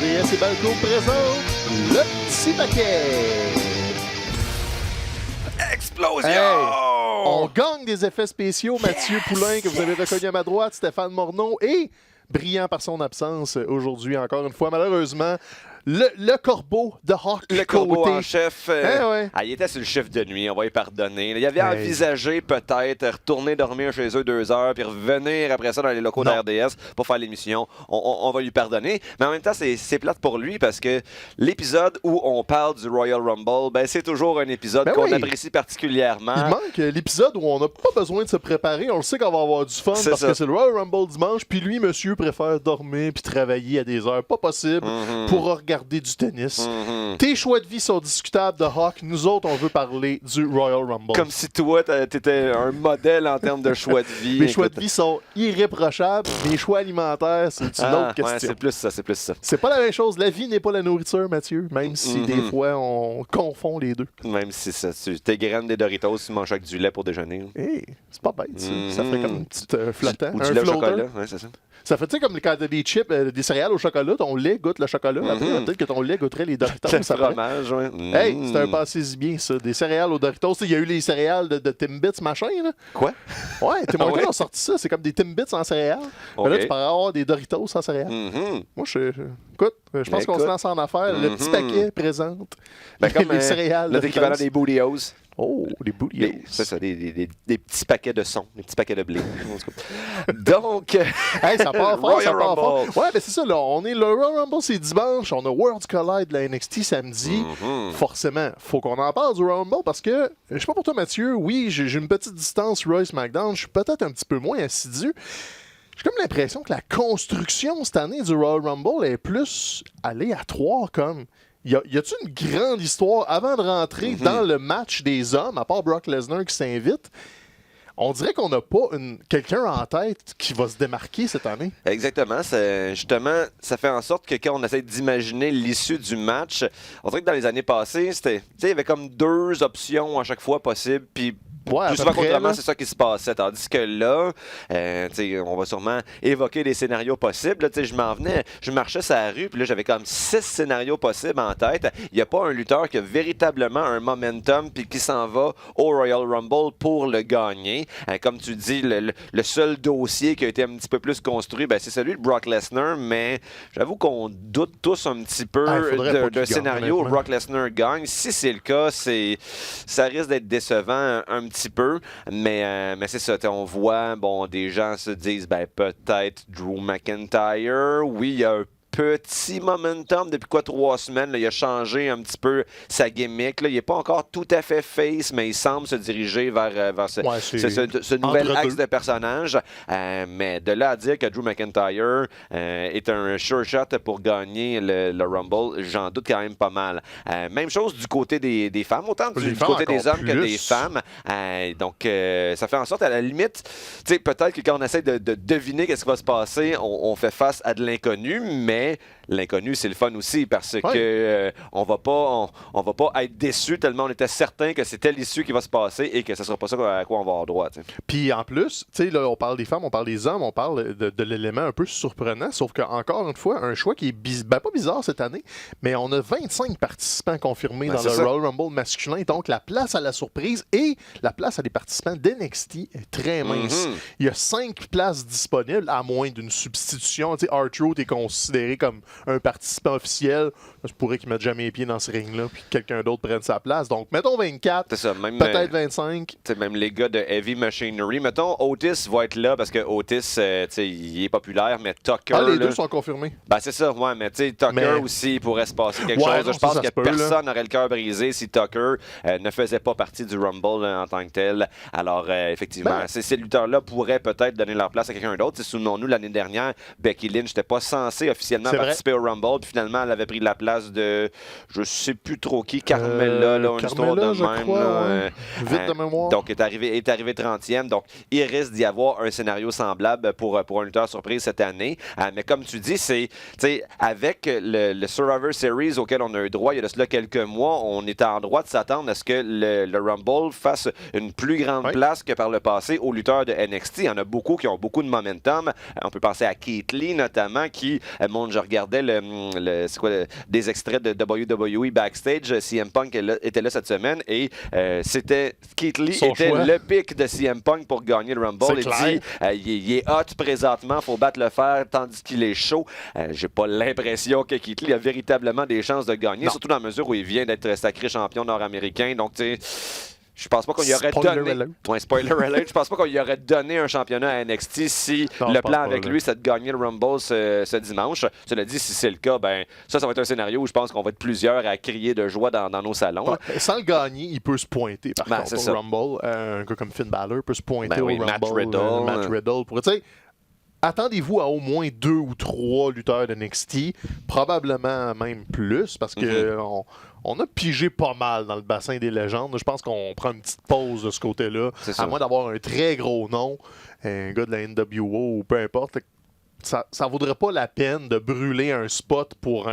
RDS et Balco présente le petit paquet. Explosion! Hey, on gagne des effets spéciaux. Mathieu Poulain, que vous avez reconnu à ma droite, Stéphane Morneau et, brillant par son absence aujourd'hui encore une fois, malheureusement, le corbeau de Hawk. Le corbeau en chef. Ouais. Il était sur le chiffre de nuit, on va y pardonner. Il avait envisagé peut-être retourner dormir chez eux 2 heures puis revenir après ça dans les locaux de RDS pour faire l'émission. On va lui pardonner. Mais en même temps, c'est plate pour lui parce que l'épisode où on parle du Royal Rumble, ben, c'est toujours un épisode qu'on apprécie particulièrement. Il manque l'épisode où on n'a pas besoin de se préparer. On le sait qu'on va avoir du fun parce que c'est le Royal Rumble dimanche. Puis lui, monsieur, préfère dormir puis travailler à des heures pas possibles pour regarder du tennis. Tes choix de vie sont discutables de Hawk. Nous autres, on veut parler du Royal Rumble. Comme si toi, t'étais un modèle en termes de choix de vie. Mes choix de vie sont irréprochables. Mes choix alimentaires, c'est une autre question. Ouais, c'est plus ça. C'est pas la même chose. La vie n'est pas la nourriture, Mathieu, même si des fois, on confond les deux. Même si ça, tes graines des Doritos, tu manges avec du lait pour déjeuner. Hey, c'est pas bête, ça. Ça ferait comme une petite flottant. Ou du lait au chocolat, ouais, c'est ça. Ça fait, tu sais, comme quand t'as des chips, des céréales au chocolat, ton lait goûte le chocolat. Après, peut-être que ton lait goûterait les Doritos. Le fromage, ouais. Hey, c'est un passé bien, ça. Des céréales aux Doritos. Il y a eu les céréales de Timbits, machin, là. Quoi? Ouais, Tim Hortons a sorti ça. C'est comme des Timbits en céréales. Mais là, tu pourrais avoir des Doritos en céréales. Moi, écoute, je pense qu'on se lance en affaires. Le petit paquet présente comme les céréales. L'équivalent des Booty-O's. Oh, des booty-o's. C'est ça, des petits paquets de son, des petits paquets de blé. Donc, hey, ça part fort, Royal Rumble. Ouais, mais c'est ça, là. Le Royal Rumble, c'est dimanche. On a Worlds Collide de la NXT samedi. Forcément, faut qu'on en parle du Royal Rumble parce que, je sais pas pour toi, Mathieu, oui, j'ai une petite distance Royce McDown. Je suis peut-être un petit peu moins assidu. J'ai comme l'impression que la construction cette année du Royal Rumble est plus aléatoire, comme. Y a-t-il une grande histoire avant de rentrer dans le match des hommes, à part Brock Lesnar qui s'invite? On dirait qu'on n'a pas quelqu'un en tête qui va se démarquer cette année. Exactement. Justement, ça fait en sorte que quand on essaie d'imaginer l'issue du match, on dirait que dans les années passées, il y avait comme 2 options à chaque fois possibles, puis plus souvent qu'autrement, c'est ça qui se passait. Tandis que là, on va sûrement évoquer des scénarios possibles. Là, je marchais sur la rue, puis là, j'avais comme 6 scénarios possibles en tête. Il n'y a pas un lutteur qui a véritablement un momentum puis qui s'en va au Royal Rumble pour le gagner. Comme tu dis, le seul dossier qui a été un petit peu plus construit, c'est celui de Brock Lesnar, mais j'avoue qu'on doute tous un petit peu d'un scénario où Brock Lesnar gagne. Si c'est le cas, ça risque d'être décevant un petit peu, mais c'est ça, on voit, des gens se disent, peut-être Drew McIntyre, oui, il y a un petit momentum depuis 3 semaines. Là, il a changé un petit peu sa gimmick. Là. Il n'est pas encore tout à fait face, mais il semble se diriger vers ce nouvel axe de personnage. Mais de là à dire que Drew McIntyre est un sure shot pour gagner le Rumble, j'en doute quand même pas mal. Même chose du côté des femmes, autant du côté des hommes que des femmes. Donc, ça fait en sorte, à la limite, peut-être que quand on essaie de deviner qu'est-ce qui va se passer, on fait face à de l'inconnu, mais l'inconnu, c'est le fun aussi parce que on va pas être déçu tellement on était certain que c'était l'issue qui va se passer et que ce sera pas ça à quoi on va avoir droit. T'sais. Puis en plus, là, on parle des femmes, on parle des hommes, on parle de l'élément un peu surprenant, sauf qu'encore une fois, un choix qui est pas bizarre cette année, mais on a 25 participants confirmés dans le Royal Rumble masculin, donc la place à la surprise et la place à des participants d'NXT est très mince. Il y a 5 places disponibles, à moins d'une substitution. R-Truth est considéré comme un participant officiel. Je pourrais qu'il mette jamais les pieds dans ce ring-là puis que quelqu'un d'autre prenne sa place. Donc, mettons 24, peut-être 25. Même les gars de Heavy Machinery. Mettons, Otis va être là parce que Otis, il est populaire, mais Tucker... les deux sont confirmés. C'est ça, ouais, mais Tucker aussi pourrait se passer quelque chose. Je pense que personne n'aurait le cœur brisé si Tucker ne faisait pas partie du Rumble en tant que tel. Alors, effectivement, ces lutteurs-là pourraient peut-être donner leur place à quelqu'un d'autre. Souvenons-nous, l'année dernière, Becky Lynch n'était pas censée officiellement participer au Rumble, puis finalement, elle avait pris la place de, je sais plus trop qui, Carmella, une histoire de même. Vite de mémoire. Donc, est arrivé 30e. Donc, il risque d'y avoir un scénario semblable pour un lutteur surprise cette année. Mais comme tu dis, avec le Survivor Series auquel on a eu droit il y a de cela quelques mois, on était en droit de s'attendre à ce que le Rumble fasse une plus grande place que par le passé aux lutteurs de NXT. Il y en a beaucoup qui ont beaucoup de momentum. On peut penser à Keith Lee, notamment, qui monte Je regardais des extraits de WWE Backstage. CM Punk était là cette semaine et c'était Keith Lee était le pick de CM Punk pour gagner le Rumble. Il est hot présentement, il faut battre le fer tandis qu'il est chaud. J'ai pas l'impression que Keith Lee a véritablement des chances de gagner, surtout dans la mesure où il vient d'être sacré champion nord-américain. Donc, tu sais, je pense pas qu'on y aurait donné. Spoiler alert. Je pense pas qu'on y aurait donné un championnat à NXT si le plan avec lui, c'est de gagner le Rumble ce dimanche. Cela dit, si c'est le cas, ben ça va être un scénario où je pense qu'on va être plusieurs à crier de joie dans nos salons. Ouais, sans le gagner, il peut se pointer par contre au Rumble. Un gars comme Finn Balor peut se pointer au Rumble. Matt Riddle. Tu sais, attendez-vous à au moins 2 ou 3 lutteurs de NXT, probablement même plus, parce que on a pigé pas mal dans le bassin des légendes. Je pense qu'on prend une petite pause de ce côté-là, à moins d'avoir un très gros nom, un gars de la NWO ou peu importe. Ça vaudrait pas la peine de brûler un spot pour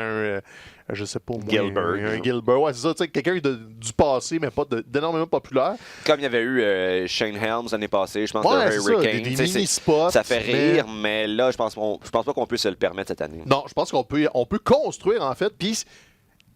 je sais pas, un Gilbert. Ouais, c'est ça, tu sais, quelqu'un du passé, mais pas d'énormément populaire. Comme il y avait eu Shane Helms l'année passée, je pense, de Hurricane. Des mini-spots. Ça fait rire, mais là, je pense pas qu'on peut se le permettre cette année. Non, je pense qu'on peut construire, en fait, puis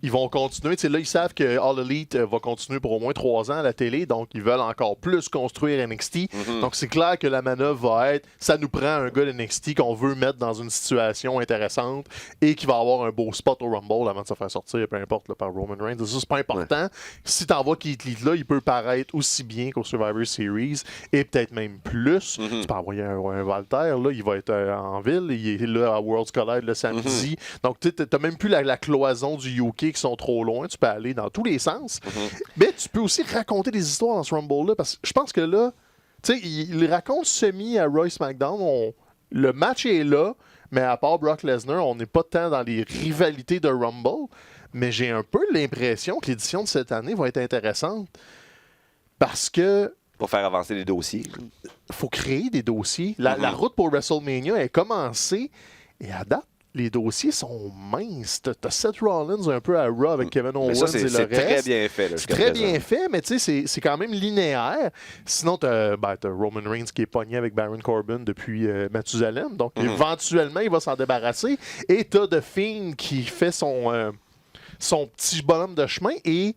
ils vont continuer. Là, ils savent que All Elite va continuer pour au moins 3 ans à la télé, donc ils veulent encore plus construire NXT. Donc, c'est clair que la manœuvre va être, ça nous prend un gars de NXT qu'on veut mettre dans une situation intéressante et qui va avoir un beau spot au Rumble avant de se faire sortir, peu importe, là, par Roman Reigns. Ça, c'est pas important. Ouais. Si t'envoies Keith Lee là, il peut paraître aussi bien qu'au Survivor Series et peut-être même plus. Tu peux envoyer un Walter, là, il va être en ville, il est là à Worlds Collide le samedi. Donc, tu n'as même plus la cloison du UK qui sont trop loin, tu peux aller dans tous les sens. Mais tu peux aussi raconter des histoires dans ce Rumble-là, parce que je pense que là, tu sais, il raconte semi à Roy SmackDown. Le match est là, mais à part Brock Lesnar, on n'est pas tant dans les rivalités de Rumble. Mais j'ai un peu l'impression que l'édition de cette année va être intéressante parce que pour faire avancer les dossiers. Il faut créer des dossiers. La route pour WrestleMania est commencée et à date, les dossiers sont minces. T'as Seth Rollins un peu à Raw avec Kevin Owens et le reste. C'est très bien fait. C'est très bien fait, mais tu sais, c'est quand même linéaire. Sinon, t'as Roman Reigns qui est pogné avec Baron Corbin depuis Mathusalem. Donc, éventuellement, il va s'en débarrasser. Et t'as The Fiend qui fait son petit bonhomme de chemin. Et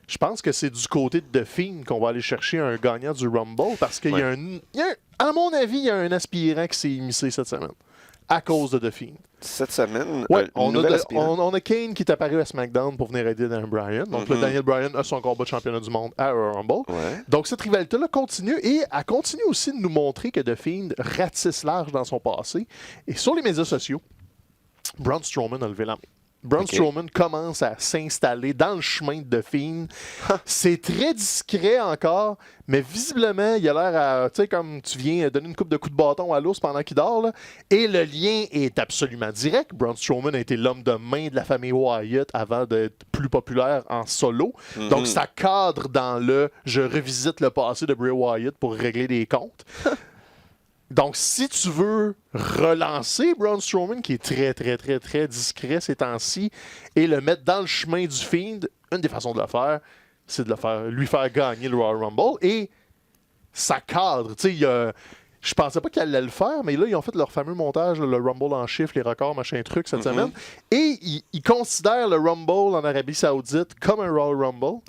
je pense que c'est du côté de The Fiend qu'on va aller chercher un gagnant du Rumble parce qu'il y a à mon avis, il y a un aspirant qui s'est immiscé cette semaine à cause de The Fiend. Cette semaine, on a Kane qui est apparu à SmackDown pour venir aider Daniel Bryan. Donc, le Daniel Bryan a son combat de championnat du monde à Rumble. Donc, cette rivalité-là continue et elle continue aussi de nous montrer que The Fiend ratisse large dans son passé. Et sur les médias sociaux, Braun Strowman a levé la main. Braun Strowman commence à s'installer dans le chemin de The Fiend. C'est très discret encore, mais visiblement, il a l'air à, tu sais, comme tu viens donner une coupe de coups de bâton à l'ours pendant qu'il dort, là. Et le lien est absolument direct. Braun Strowman a été l'homme de main de la famille Wyatt avant d'être plus populaire en solo. Donc, ça cadre dans je revisite le passé de Bray Wyatt pour régler des comptes. Donc, si tu veux relancer Braun Strowman, qui est très, très, très, très discret ces temps-ci, et le mettre dans le chemin du Fiend, une des façons de le faire, c'est de lui faire gagner le Royal Rumble. Et ça cadre. Tu sais, je pensais pas qu'ils allaient le faire, mais là, ils ont fait leur fameux montage, le Rumble en chiffres, les records, machin truc, cette semaine. Et ils considèrent le Rumble en Arabie Saoudite comme un Royal Rumble.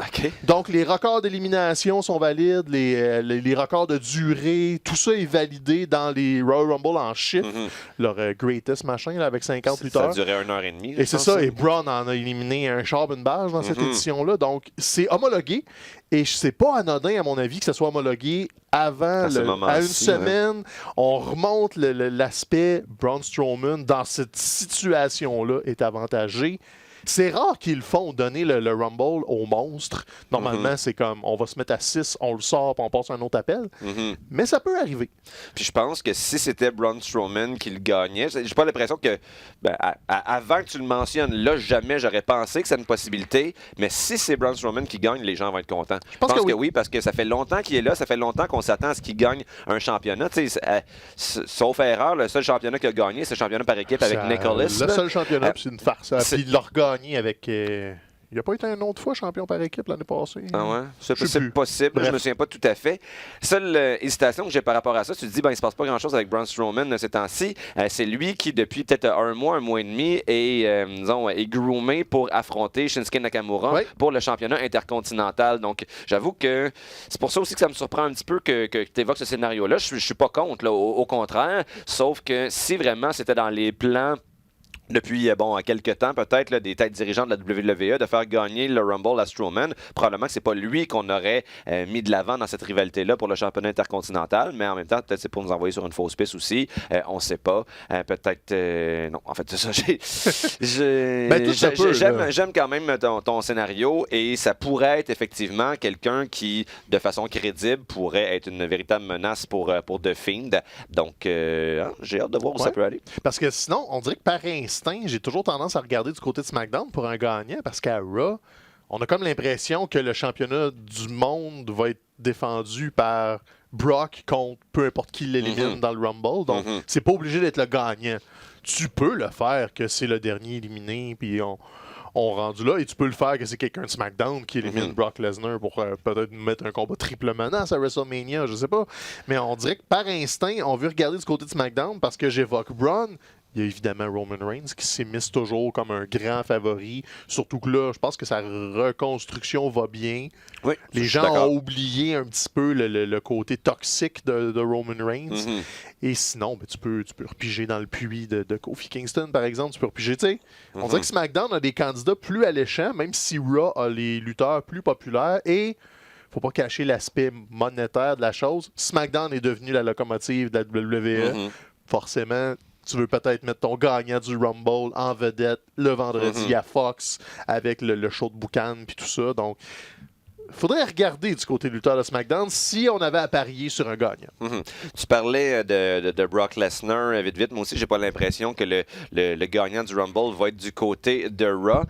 Donc, les records d'élimination sont valides, les records de durée, tout ça est validé dans les Royal Rumble en chiffres. Leur greatest machin, là, avec 50 lutteurs. Ça a duré 1h30. Et c'est ça, et Braun en a éliminé un char une bâche dans cette édition-là. Donc, c'est homologué. Et c'est pas anodin, à mon avis, que ce soit homologué avant, à une semaine. On remonte l'aspect Braun Strowman dans cette situation-là est avantagé. C'est rare qu'ils le font donner le Rumble au monstre. Normalement, c'est comme on va se mettre à 6, on le sort, puis on passe à un autre appel. Mais ça peut arriver. Puis je pense que si c'était Braun Strowman qui le gagnait, j'ai pas l'impression que avant que tu le mentionnes, là, jamais j'aurais pensé que c'est une possibilité. Mais si c'est Braun Strowman qui gagne, les gens vont être contents. Je pense que oui, parce que ça fait longtemps qu'il est là, ça fait longtemps qu'on s'attend à ce qu'il gagne un championnat. Sauf erreur, le seul championnat qu'il a gagné, c'est le championnat par équipe avec Nicholas. Le seul championnat, c'est une farce. Puis il l'a regagné avec Il n'a pas été une autre fois champion par équipe l'année passée. Ah ouais? C'est possible. Bref. Je me souviens pas tout à fait. Seule hésitation que j'ai par rapport à ça, tu te dis, il se passe pas grand-chose avec Braun Strowman ces temps-ci. C'est lui qui, depuis peut-être un mois et demi, est groomé pour affronter Shinsuke Nakamura pour le championnat intercontinental. Donc, j'avoue que c'est pour ça aussi que ça me surprend un petit peu que tu évoques ce scénario-là. Je suis pas contre, là, au contraire. Sauf que si vraiment c'était dans les plans depuis quelques temps, peut-être, des têtes dirigeantes de la WWE, de faire gagner le Rumble à Strowman. Probablement que c'est pas lui qu'on aurait mis de l'avant dans cette rivalité-là pour le championnat intercontinental, mais en même temps, peut-être c'est pour nous envoyer sur une fausse piste aussi. On sait pas. Peut-être... non, en fait, c'est ça. J'aime quand même ton scénario et ça pourrait être effectivement quelqu'un qui, de façon crédible, pourrait être une véritable menace pour The Fiend. Donc, j'ai hâte de voir où ça peut aller. Parce que sinon, on dirait que par instinct, j'ai toujours tendance à regarder du côté de SmackDown pour un gagnant parce qu'à Raw, on a comme l'impression que le championnat du monde va être défendu par Brock contre peu importe qui l'élimine dans le Rumble. Donc, c'est pas obligé d'être le gagnant. Tu peux le faire que c'est le dernier éliminé, puis on rendu là, et tu peux le faire que c'est quelqu'un de SmackDown qui élimine Brock Lesnar pour peut-être mettre un combat triple menace à WrestleMania, je sais pas. Mais on dirait que par instinct, on veut regarder du côté de SmackDown parce que j'évoque Braun. Il y a évidemment Roman Reigns qui s'immisce toujours comme un grand favori. Surtout que là, je pense que sa reconstruction va bien. Oui, les gens ont oublié un petit peu le côté toxique de Roman Reigns. Et sinon, tu peux repiger dans le puits de Kofi Kingston, par exemple. Tu peux repiger, tu sais. On dirait que SmackDown a des candidats plus alléchants, même si Raw a les lutteurs plus populaires. Et faut pas cacher l'aspect monétaire de la chose. SmackDown est devenu la locomotive de la WWE. Forcément, tu veux peut-être mettre ton gagnant du Rumble en vedette le vendredi à Fox avec le show de Boucan puis tout ça. Donc, il faudrait regarder du côté lutteur de SmackDown si on avait à parier sur un gagnant. Tu parlais de Brock Lesnar vite. Moi aussi, j'ai pas l'impression que le gagnant du Rumble va être du côté de Raw.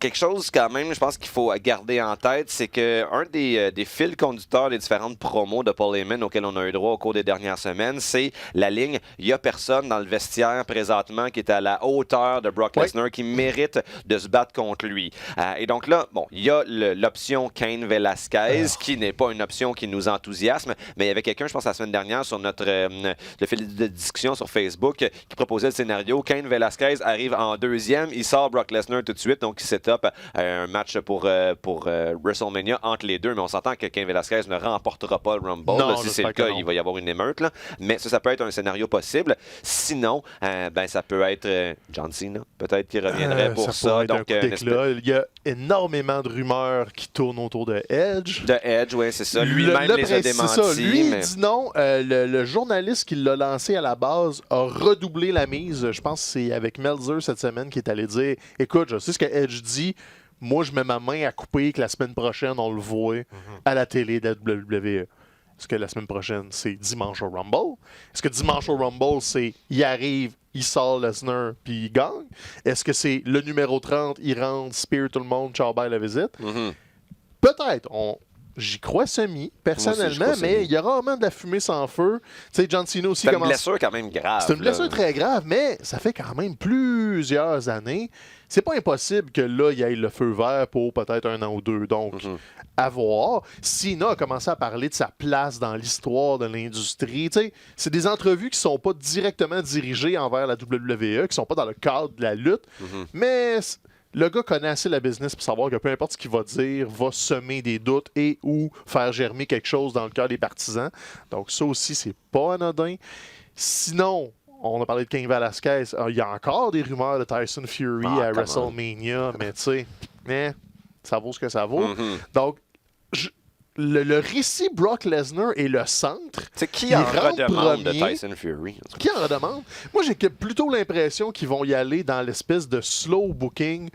Quelque chose quand même, je pense qu'il faut garder en tête, c'est que un des fils conducteurs des différentes promos de Paul Heyman auxquelles on a eu droit au cours des dernières semaines, c'est la ligne « Il y a personne dans le vestiaire présentement qui est à la hauteur de Brock Lesnar qui mérite de se battre contre lui. » Et donc là, il y a l'option Cain Velasquez, qui n'est pas une option qui nous enthousiasme, mais il y avait quelqu'un, je pense, la semaine dernière, sur le fil de discussion sur Facebook, qui proposait le scénario. Cain Velasquez arrive en deuxième, il sort Brock Lesnar tout de suite, donc il set up un match pour WrestleMania entre les deux, mais on s'entend que Cain Velasquez ne remportera pas le Rumble. Non, si c'est le cas, il va y avoir une émeute, là. Mais ça peut être un scénario possible. Sinon, ça peut être John Cena, peut-être, qui reviendrait pour ça. Donc, il y a énormément de rumeurs qui tournent autour de Edge. De Edge, oui, c'est ça. Lui-même les a démentis. Ça. Lui, il dit non. Le journaliste qui l'a lancé à la base a redoublé la mise. Je pense que c'est avec Meltzer cette semaine qui est allé dire « Écoute, je sais ce que Edge dit. Moi, je mets ma main à couper que la semaine prochaine, on le voit à la télé de la WWE. » Est-ce que la semaine prochaine, c'est dimanche au Rumble? Est-ce que dimanche au Rumble, c'est il arrive, il sort Lesnar, puis il gagne? Est-ce que c'est le numéro 30, il rentre, spear tout le monde, ciao, bye, la visite? Peut-être. J'y crois semi, personnellement, mais il y a rarement de la fumée sans feu. Tu sais, John Cena aussi commence... C'est une blessure quand même grave. C'est une blessure très grave, mais ça fait quand même plusieurs années. C'est pas impossible que là, il y ait le feu vert pour peut-être 1 an ou 2. Donc, à voir. Cena a commencé à parler de sa place dans l'histoire de l'industrie. Tu sais, c'est des entrevues qui sont pas directement dirigées envers la WWE, qui sont pas dans le cadre de la lutte, mais... Le gars connaît assez la business pour savoir que peu importe ce qu'il va dire, va semer des doutes et ou faire germer quelque chose dans le cœur des partisans. Donc ça aussi, c'est pas anodin. Sinon, on a parlé de Cain Velasquez. Il y a encore des rumeurs de Tyson Fury à WrestleMania, mais tu sais, ça vaut ce que ça vaut. Donc, le récit Brock Lesnar est le centre. C'est qui en redemande de Tyson Fury? Qui en redemande? Moi, j'ai plutôt l'impression qu'ils vont y aller dans l'espèce de slow booking,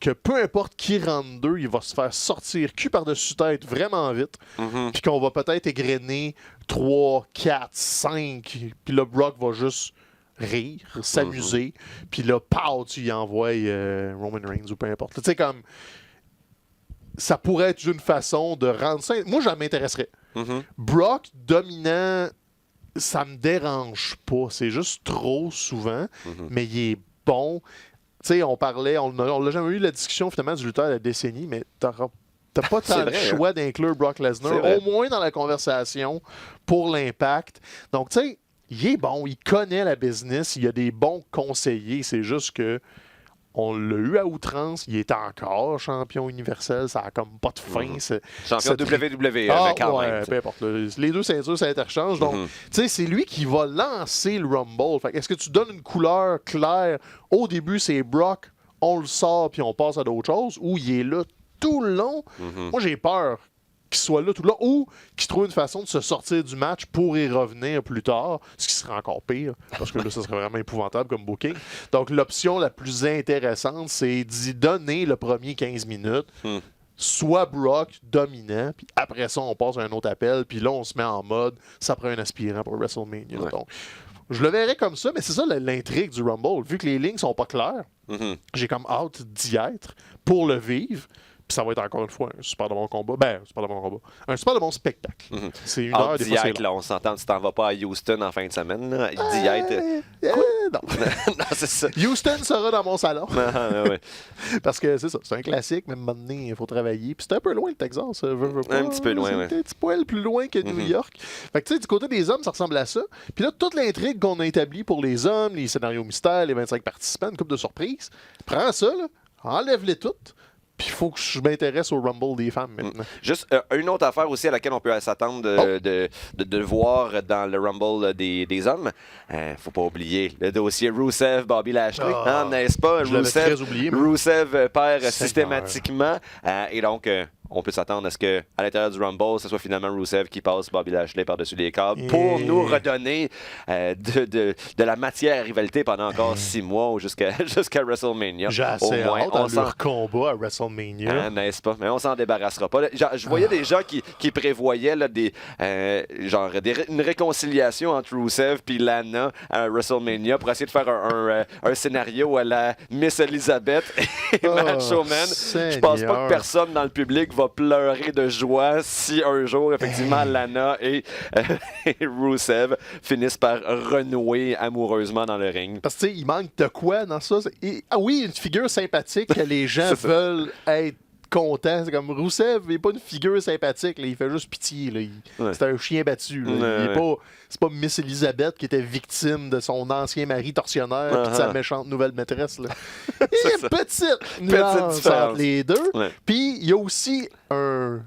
que peu importe qui rentre d'eux, il va se faire sortir cul par-dessus tête vraiment vite, puis qu'on va peut-être égrener 3, 4, 5, puis là, Brock va juste rire, s'amuser, puis là, pow, tu y envoies Roman Reigns ou peu importe. Tu sais, comme... Ça pourrait être une façon de rendre ça... Moi, ça m'intéresserait. Brock dominant, ça me dérange pas. C'est juste trop souvent, mais il est bon. sais, on parlait, on l'a jamais eu la discussion finalement du lutteur de la décennie, mais t'as pas tant le choix d'inclure Brock Lesnar, au moins dans la conversation, pour l'impact. Donc, tu sais, il est bon, il connaît la business, il a des bons conseillers, c'est juste que on l'a eu à outrance, il est encore champion universel, ça a comme pas de fin. Champion WWE, mais quand même. Peu importe. Les deux ceintures s'interchangent, donc tu sais, c'est lui qui va lancer le Rumble. Est-ce que tu donnes une couleur claire, au début c'est Brock, on le sort puis on passe à d'autres choses, ou il est là tout le long? Moi j'ai peur qu'il soit là tout le long, ou qu'il trouve une façon de se sortir du match pour y revenir plus tard, ce qui serait encore pire, parce que là, ça serait vraiment épouvantable comme booking. Donc, l'option la plus intéressante, c'est d'y donner le premier 15 minutes, soit Brock dominant, puis après ça, on passe à un autre appel, puis là, on se met en mode, ça prend un aspirant pour WrestleMania. Donc, je le verrais comme ça, mais c'est ça l'intrigue du Rumble. Vu que les lignes sont pas claires, j'ai comme hâte d'y être pour le vivre. Puis ça va être encore une fois un super de bon combat. Un super de bon spectacle. C'est une heure de là, on s'entend, tu t'en vas pas à Houston en fin de semaine. Là. Non. Non, c'est ça. Houston sera dans mon salon. Ouais. Parce que c'est ça, c'est un classique, même maintenant, il faut travailler. Puis c'est un peu loin le Texas. Un petit peu loin, c'est un petit poil plus loin que New York. Fait que tu sais, du côté des hommes, ça ressemble à ça. Puis là, toute l'intrigue qu'on a établie pour les hommes, les scénarios mystères, les 25 participants, une couple de surprises, prends ça, là, enlève-les toutes. Puis il faut que je m'intéresse au Rumble des femmes maintenant. Juste une autre affaire aussi à laquelle on peut s'attendre de voir dans le Rumble des hommes. Faut pas oublier le dossier Rusev, Bobby Lashley. N'est-ce pas? Rusev perd systématiquement. Et donc, on peut s'attendre à ce qu'à l'intérieur du Rumble, ce soit finalement Rusev qui passe Bobby Lashley par-dessus les câbles pour nous redonner de la matière à rivalité pendant encore 6 mois ou jusqu'à WrestleMania. J'ai assez hâte à leur combat à WrestleMania. N'est-ce pas? Mais on s'en débarrassera pas. Je voyais des gens qui prévoyaient là, une réconciliation entre Rusev et Lana à WrestleMania pour essayer de faire un scénario à la Miss Elizabeth et Macho Man. Je pense pas que personne dans le public va pleurer de joie si un jour, effectivement, Lana et Rusev finissent par renouer amoureusement dans le ring. Parce que, tu sais, il manque de quoi dans ça? Oui, une figure sympathique que les gens veulent être contents. C'est comme Rusev, il n'est pas une figure sympathique, là, il fait juste pitié. C'est un chien battu. C'est pas Miss Elizabeth qui était victime de son ancien mari tortionnaire et de sa méchante nouvelle maîtresse. Là. Il y a une petite nuance entre les deux. Puis il y a aussi un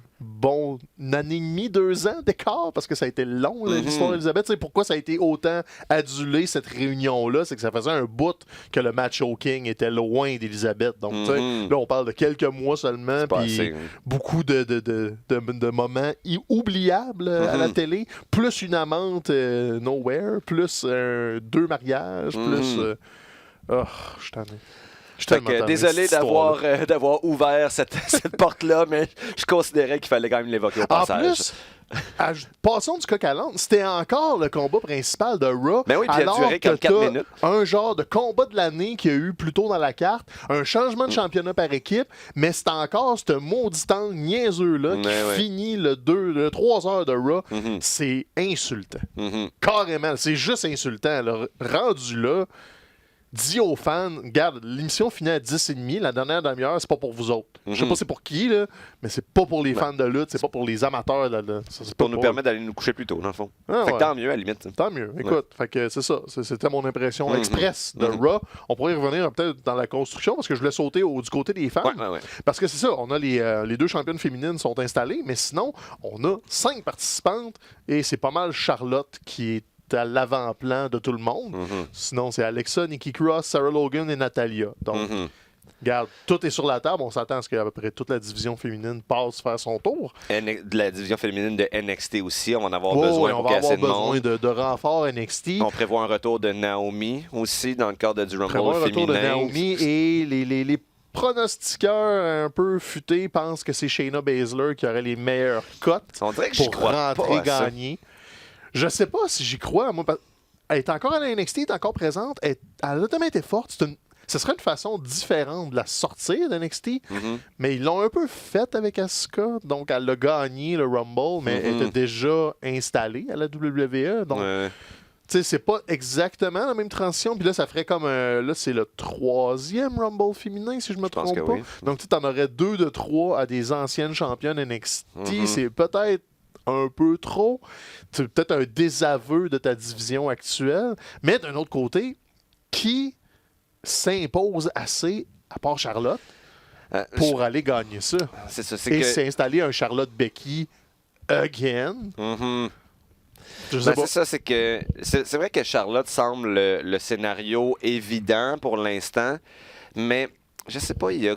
année et demie, 2 ans d'écart, parce que ça a été long, l'histoire d'Elisabeth. C'est pourquoi ça a été autant adulé, cette réunion-là, c'est que ça faisait un bout que le match au King était loin d'Elisabeth. Donc, là, on parle de quelques mois seulement, puis beaucoup de moments oubliables à la télé, plus une amante nowhere, plus 2 mariages, plus... je t'en ai... Désolé d'avoir ouvert cette porte-là, mais je considérais qu'il fallait quand même l'évoquer au passage. En plus, passons du coq à l'âne, c'était encore le combat principal de Raw. Mais oui, puis il a duré comme 4 minutes. Un genre de combat de l'année qu'il y a eu plus tôt dans la carte, un changement de championnat par équipe, mais c'est encore ce maudit angle niaiseux-là qui finit le 3 heures de Raw. C'est insultant. Carrément, c'est juste insultant. Là. Rendu là, dis aux fans, regarde, l'émission finit à 10h30, la dernière demi-heure, c'est pas pour vous autres. Je sais pas c'est pour qui, là, mais c'est pas pour les fans de lutte, c'est pas pour les amateurs. C'est pour nous permettre d'aller nous coucher plus tôt, dans le fond. Fait que tant mieux, à la limite. Tant mieux. Écoute, fait que c'est ça. C'était mon impression express de Raw. On pourrait y revenir peut-être dans la construction, parce que je voulais sauter du côté des fans. Parce que c'est ça, on a les 2 championnes féminines sont installées, mais sinon, on a 5 participantes, et c'est pas mal Charlotte qui est à l'avant-plan de tout le monde. Sinon, c'est Alexa, Nikki Cross, Sarah Logan et Natalia. Donc, regarde, tout est sur la table. On s'attend à ce qu'à peu près toute la division féminine passe faire son tour. De la division féminine de NXT aussi, on va en avoir besoin pour casser le monde. On va avoir besoin de renfort NXT. On prévoit un retour de Naomi aussi dans le cadre du Rumble féminin. Un retour de Naomi et les pronostiqueurs un peu futés pensent que c'est Shayna Baszler qui aurait les meilleures cotes pour rentrer gagner. Je sais pas si j'y crois. Moi, elle est encore à la NXT, elle est encore présente. Elle a tellement été forte. Ce serait une façon différente de la sortir de NXT. Mais ils l'ont un peu faite avec Asuka. Donc, elle a gagné le Rumble, mais elle était déjà installée à la WWE. Donc, Tu sais, c'est pas exactement la même transition. Puis là, ça ferait comme là, c'est le 3e Rumble féminin, si je me trompe pas. Oui. Donc, tu en aurais 2 de 3 à des anciennes championnes NXT. C'est peut-être un peu trop. C'est peut-être un désaveu de ta division actuelle. Mais d'un autre côté, qui s'impose assez, à part Charlotte, pour aller gagner ça? Et s'installer un Charlotte Becky again. C'est ça, c'est que c'est vrai que Charlotte semble le scénario évident pour l'instant, mais je sais pas, il y a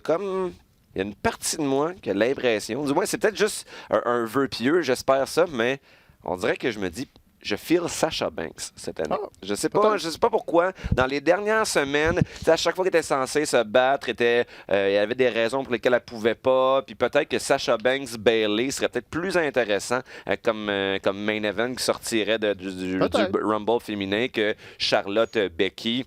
une partie de moi qui a l'impression, du moins c'est peut-être juste un vœu pieux, j'espère ça, mais on dirait que je me dis, je feel Sasha Banks cette année. Je sais pas pourquoi. Dans les dernières semaines, à chaque fois qu'elle était censée se battre, il y avait des raisons pour lesquelles elle pouvait pas. Puis peut-être que Sasha Banks Bayley serait peut-être plus intéressant comme main event qui sortirait du Rumble féminin que Charlotte Becky.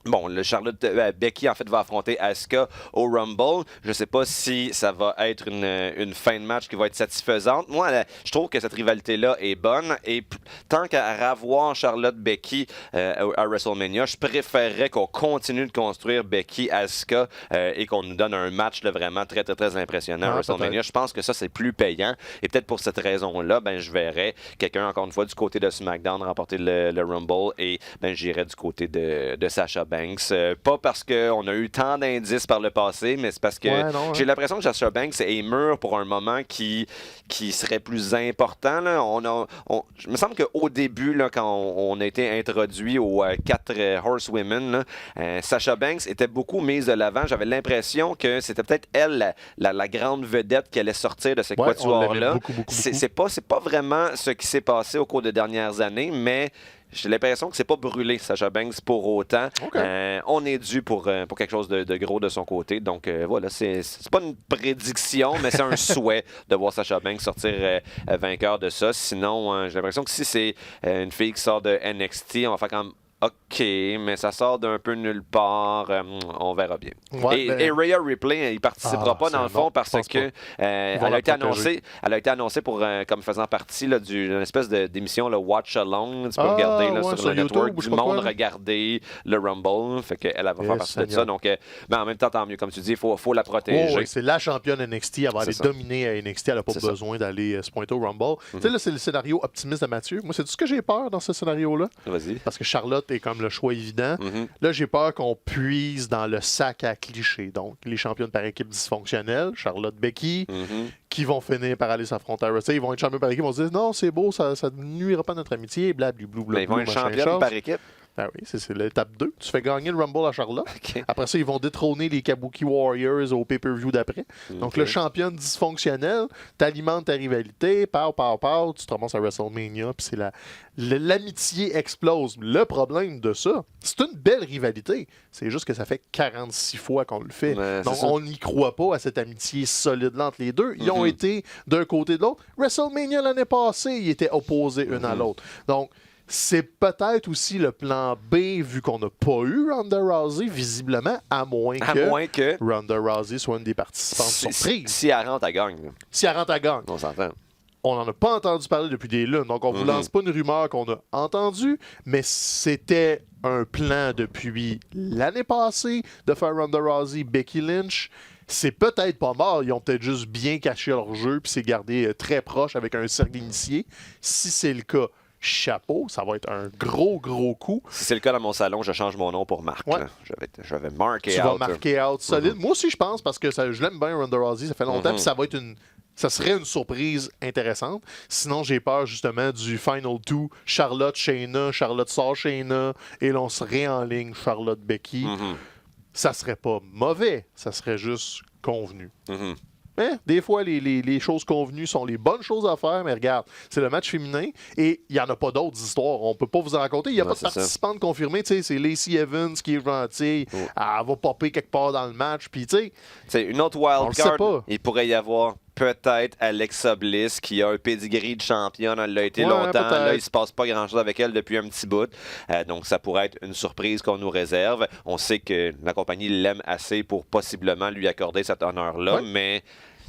Bon, le Charlotte Becky, en fait, va affronter Asuka au Rumble. Je ne sais pas si ça va être une fin de match qui va être satisfaisante. Moi, je trouve que cette rivalité-là est bonne. Et tant qu'à revoir Charlotte Becky à WrestleMania, je préférerais qu'on continue de construire Becky Asuka et qu'on nous donne un match là, vraiment très, très, très impressionnant à WrestleMania. Je pense que ça, c'est plus payant. Et peut-être pour cette raison-là, je verrais quelqu'un, encore une fois, du côté de SmackDown remporter le Rumble et j'irais du côté de Sasha Banks. Pas parce qu'on a eu tant d'indices par le passé, mais c'est parce que j'ai l'impression que Sasha Banks est mûr pour un moment qui serait plus important. Là. Je me semble qu'au début, là, quand on a été introduit aux 4 Horsewomen, Sasha Banks était beaucoup mise de l'avant. J'avais l'impression que c'était peut-être elle, la grande vedette qui allait sortir de ce quatuor-là. C'est pas vraiment ce qui s'est passé au cours des dernières années, mais j'ai l'impression que c'est pas brûlé, Sasha Banks, pour autant. On est dû pour quelque chose de gros de son côté. Donc, voilà, c'est pas une prédiction, mais c'est un souhait de voir Sasha Banks sortir vainqueur de ça. Sinon, j'ai l'impression que si c'est une fille qui sort de NXT, on va faire comme OK, mais ça sort d'un peu nulle part. On verra bien. Et Rhea Ripley, il participera pas dans le fond parce que elle a été annoncée pour comme faisant partie d'une espèce d'émission Watch Along. Tu peux regarder sur le network du monde regarder le Rumble. Fait qu'elle va faire partie de ça. Donc, en même temps, tant mieux. Comme tu dis, il faut la protéger. C'est la championne NXT. Elle va aller dominer à NXT. Elle n'a pas besoin d'aller se pointer au Rumble. Tu sais, là, c'est le scénario optimiste de Mathieu. Moi, c'est tout ce que j'ai peur dans ce scénario-là. Vas-y. Parce que Charlotte est comme le choix évident. Là, j'ai peur qu'on puise dans le sac à clichés. Donc, les championnes par équipe dysfonctionnelles, Charlotte Becky, qui vont finir par aller s'affronter à Wrestle. Ils vont être champions par équipe, ils vont se dire non, c'est beau, ça ne nuira pas à notre amitié, blablabla. Ils vont être championnes par équipe. Ah oui, c'est l'étape 2. Tu fais gagner le Rumble à Charlotte. Après ça, ils vont détrôner les Kabuki Warriors au pay-per-view d'après. Donc, le champion dysfonctionnel, t'alimentes ta rivalité, pow, tu te ramasses à WrestleMania, puis c'est l'amitié explose. Le problème de ça, c'est une belle rivalité. C'est juste que ça fait 46 fois qu'on le fait. Donc, on n'y croit pas à cette amitié solide entre les deux. Ils ont été d'un côté de l'autre. WrestleMania l'année passée, ils étaient opposés une à l'autre. Donc, c'est peut-être aussi le plan B, vu qu'on n'a pas eu Ronda Rousey, visiblement, à moins que Ronda Rousey soit une des participantes surprises. Si elle rentre, elle gagne. Si elle rentre, elle gagne. On s'entend. On n'en a pas entendu parler depuis des lunes, donc on ne vous lance pas une rumeur qu'on a entendue, mais c'était un plan depuis l'année passée de faire Ronda Rousey, Becky Lynch. C'est peut-être pas mort, ils ont peut-être juste bien caché leur jeu puis c'est gardé très proche avec un cercle initié. Si c'est le cas, chapeau, ça va être un gros coup. Si c'est le cas dans mon salon, je change mon nom pour Marc. Je vais marquer out. Tu vas marquer out solide. Moi aussi, je pense, parce que je l'aime bien, Ronda Rousey, ça fait longtemps, puis ça serait une surprise intéressante. Sinon, j'ai peur justement du Final 2, Charlotte, Shayna, Charlotte sort Shayna, et l'on serait en ligne Charlotte, Becky. Ça serait pas mauvais, ça serait juste convenu. Mais des fois, les choses convenues sont les bonnes choses à faire, mais regarde, c'est le match féminin et il n'y en a pas d'autres histoires. On peut pas vous en raconter. Il n'y a pas de participante confirmée. C'est Lacey Evans qui est gentille. Elle va popper quelque part dans le match. Puis, une autre wildcard, il pourrait y avoir peut-être Alexa Bliss qui a un pedigree de championne. Elle l'a été longtemps. Là, il ne se passe pas grand-chose avec elle depuis un petit bout. Donc, ça pourrait être une surprise qu'on nous réserve. On sait que la compagnie l'aime assez pour possiblement lui accorder cet honneur-là, mais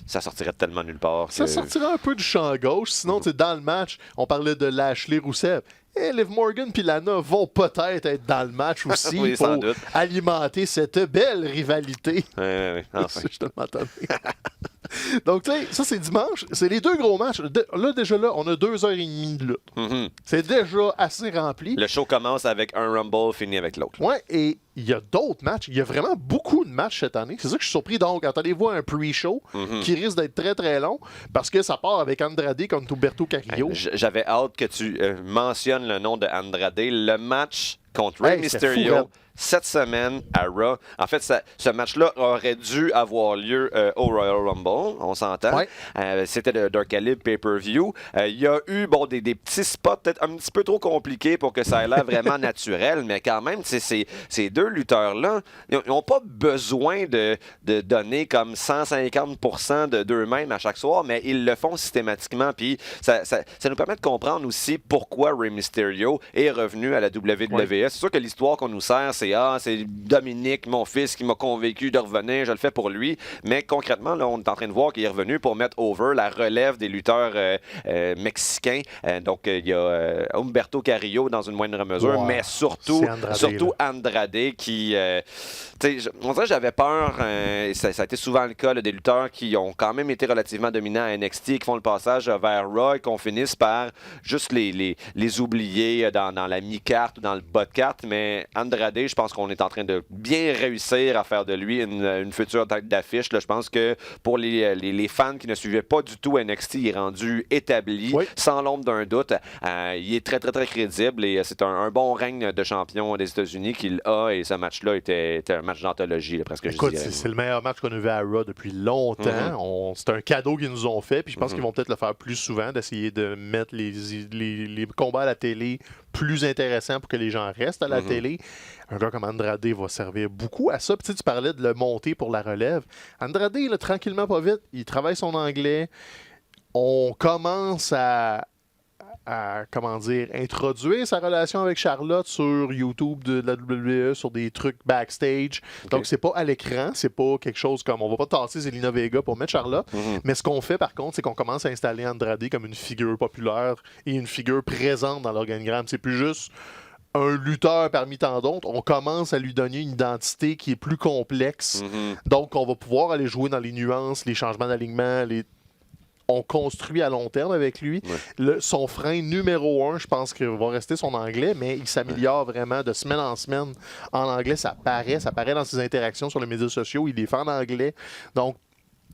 ça sortirait tellement nulle part. Ça sortirait un peu du champ gauche. Sinon, dans le match, on parlait de Lashley Rousseff. Et Liv Morgan et Lana vont peut-être être dans le match aussi oui, pour sans doute. alimenter cette belle rivalité. Oui, enfin. Je suis tellement tanné. Donc, tu sais, ça, c'est dimanche. C'est les deux gros matchs. Là, déjà, on a 2h30 de lutte. Mm-hmm. C'est déjà assez rempli. Le show commence avec un Rumble, finit avec l'autre. Ouais, et il y a d'autres matchs. Il y a vraiment beaucoup de matchs cette année. C'est ça que je suis surpris. Donc, attendez-vous à un pre-show qui risque d'être très, très long parce que ça part avec Andrade contre Humberto Carrillo. J'avais hâte que tu mentionnes le nom de Andrade. Le match contre Rey Mysterio cette semaine à Raw. En fait, ce match-là aurait dû avoir lieu au Royal Rumble, on s'entend. Ouais. C'était d'un calibre pay-per-view. Il y a eu des petits spots peut-être un petit peu trop compliqués pour que ça ait l'air vraiment naturel, mais quand même, ces deux lutteurs-là, ils n'ont pas besoin de donner comme 150% d'eux-mêmes à chaque soir, mais ils le font systématiquement. Puis ça nous permet de comprendre aussi pourquoi Rey Mysterio est revenu à la WWE. Ouais. C'est sûr que l'histoire qu'on nous sert, c'est Dominique, mon fils, qui m'a convaincu de revenir, je le fais pour lui. Mais concrètement, là, on est en train de voir qu'il est revenu pour mettre over la relève des lutteurs mexicains. Donc, il y a Humberto Carrillo dans une moindre mesure, mais surtout Andrade qui... on dirait que j'avais peur, ça a été souvent le cas, là, des lutteurs qui ont quand même été relativement dominants à NXT, qui font le passage vers Raw et qu'on finisse par juste les oublier dans la mi-carte ou dans le bas de carte. Mais Andrade, je pense qu'on est en train de bien réussir à faire de lui une future tête d'affiche. Là, je pense que pour les fans qui ne suivaient pas du tout NXT, il est rendu établi, sans l'ombre d'un doute. Il est très, très, très crédible et c'est un bon règne de champion des États-Unis qu'il a. Et ce match-là était un match d'anthologie, presque. Écoute, c'est le meilleur match qu'on a vu à Raw depuis longtemps. C'est un cadeau qu'ils nous ont fait. Puis je pense qu'ils vont peut-être le faire plus souvent, d'essayer de mettre les combats à la télé plus intéressants pour que les gens restent à la télé. Un gars comme Andrade va servir beaucoup à ça. Puis tu parlais de le monter pour la relève. Andrade, là, tranquillement, pas vite, il travaille son anglais. On commence à introduire sa relation avec Charlotte sur YouTube de la WWE, sur des trucs backstage. Okay. Donc, c'est pas à l'écran, c'est pas quelque chose comme... On va pas tasser Zelina Vega pour mettre Charlotte, mais ce qu'on fait, par contre, c'est qu'on commence à installer Andrade comme une figure populaire et une figure présente dans l'organigramme. C'est plus juste un lutteur parmi tant d'autres. On commence à lui donner une identité qui est plus complexe. Donc, on va pouvoir aller jouer dans les nuances, les changements d'alignement, on construit à long terme avec lui. Son frein numéro 1, je pense qu'il va rester son anglais, mais il s'améliore vraiment de semaine en semaine en anglais. Ça paraît dans ses interactions sur les médias sociaux. Il les fait en anglais. Donc,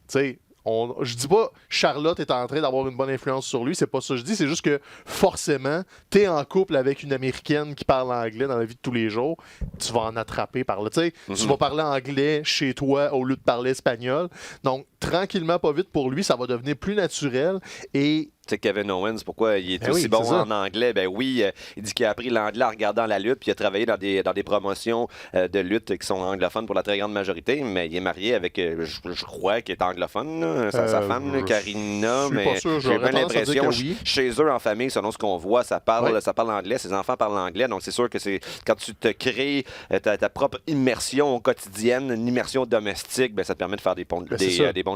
tu sais, je dis pas Charlotte est en train d'avoir une bonne influence sur lui, c'est pas ça que je dis, c'est juste que forcément, t'es en couple avec une Américaine qui parle anglais dans la vie de tous les jours, tu vas en attraper par là. Tu sais, tu vas parler anglais chez toi au lieu de parler espagnol. Donc, tranquillement, pas vite pour lui, ça va devenir plus naturel et... Tu sais, Kevin Owens, pourquoi il est aussi bon en anglais? Ben oui, il dit qu'il a appris l'anglais en regardant la lutte, puis il a travaillé dans des promotions de lutte qui sont anglophones pour la très grande majorité, mais il est marié avec, je crois, qu'il est anglophone, là, sa femme, Karina, mais j'ai bien l'impression, chez eux, en famille, selon ce qu'on voit, ça parle anglais, ses enfants parlent anglais, donc c'est sûr que c'est quand tu te crées ta propre immersion quotidienne, une immersion domestique, ben ça te permet de faire des bons de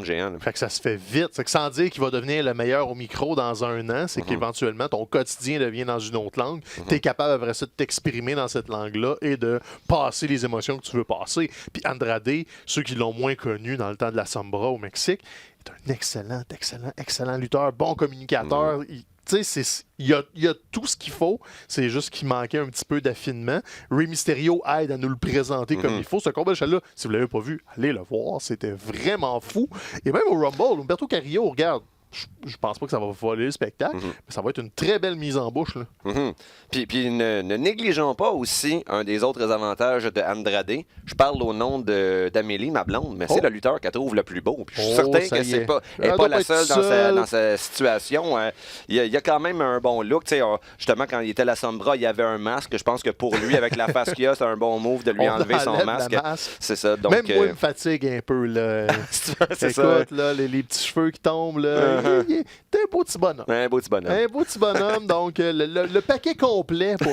géants. Là. Fait que ça se fait vite. C'est que sans dire qu'il va devenir le meilleur au micro dans un an, c'est qu'éventuellement, ton quotidien devient dans une autre langue. Tu es capable, après ça, de t'exprimer dans cette langue-là et de passer les émotions que tu veux passer. Puis Andrade, ceux qui l'ont moins connu dans le temps de la Sombra au Mexique, est un excellent lutteur, bon communicateur. Il y a tout ce qu'il faut. C'est juste qu'il manquait un petit peu d'affinement. Rey Mysterio aide à nous le présenter comme il faut. Ce combat-là, si vous ne l'avez pas vu, allez le voir. C'était vraiment fou. Et même au Rumble, Humberto Carrillo, regarde, je pense pas que ça va voler le spectacle, mais ça va être une très belle mise en bouche. Là. Puis ne négligeons pas aussi un des autres avantages de Andrade. Je parle au nom d'Amélie, ma blonde, mais c'est le lutteur qu'elle trouve le plus beau. Puis je suis certain que elle n'est pas la seule dans sa situation. Il y a quand même un bon look. Justement, quand il était à la Sombra, il y avait un masque. Je pense que pour lui, avec la face qu'il a, c'est un bon move de lui enlever son masque. C'est ça. Donc, même moi, il me fatigue un peu. Là. C'est écoute, là, les petits cheveux qui tombent, là. T'es un beau petit bonhomme. Un beau petit bonhomme. Un beau petit bonhomme, donc le paquet complet pour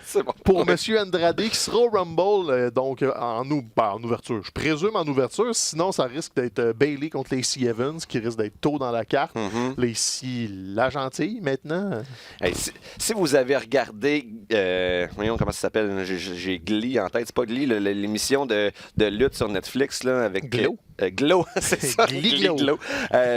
C'est bon. Pour M. Andrade, qui sera au Rumble, donc en ouverture. Je présume en ouverture, sinon ça risque d'être Bayley contre Lacey Evans, qui risque d'être tôt dans la carte. Lacey, la gentille, maintenant. Hey, si vous avez regardé, voyons comment ça s'appelle, j'ai Glee en tête, c'est pas Glee, l'émission de lutte sur Netflix là, avec Glow. Glow, c'est ça. Glow.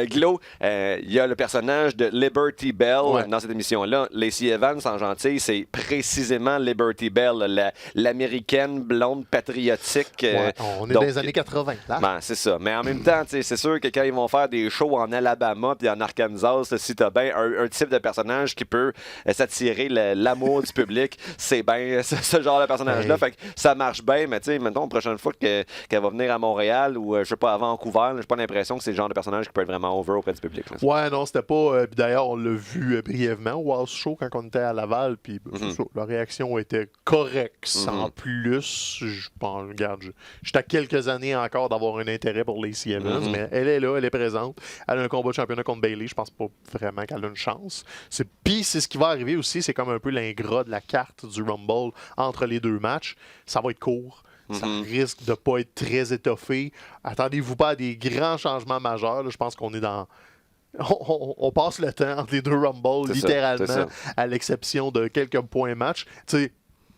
Glow, il y a le personnage de Liberty Bell dans cette émission-là. Lacey Evans, en gentille, c'est précisément Liberty Bell, l'américaine blonde patriotique. On est dans les années 80, là. Ben, c'est ça. Mais en même temps, c'est sûr que quand ils vont faire des shows en Alabama puis en Arkansas, si t'as bien un type de personnage qui peut s'attirer l'amour du public, c'est bien ce genre de personnage-là. Fait que ça marche bien, mais tu sais, mettons, la prochaine fois qu'elle va venir à Montréal ou, je sais pas, à Vancouver, j'ai pas l'impression que c'est le genre de personnage qui peut être vraiment over auprès du public. Là. Ouais, non, c'était pas. Puis d'ailleurs, on l'a vu brièvement au House Show quand on était à Laval, puis la réaction était correcte, sans plus. Je pense, regarde, j'étais à quelques années encore d'avoir un intérêt pour Lacey Evans, mais elle est là, elle est présente. Elle a un combat de championnat contre Bayley, je pense pas vraiment qu'elle a une chance. Puis c'est ce qui va arriver aussi, c'est comme un peu l'ingrat de la carte du Rumble entre les deux matchs. Ça va être court. Ça risque de ne pas être très étoffé. Attendez-vous pas à des grands changements majeurs. Là, je pense qu'on est dans... On passe le temps entre les deux Rumbles, littéralement, à l'exception de quelques points match. Tu sais,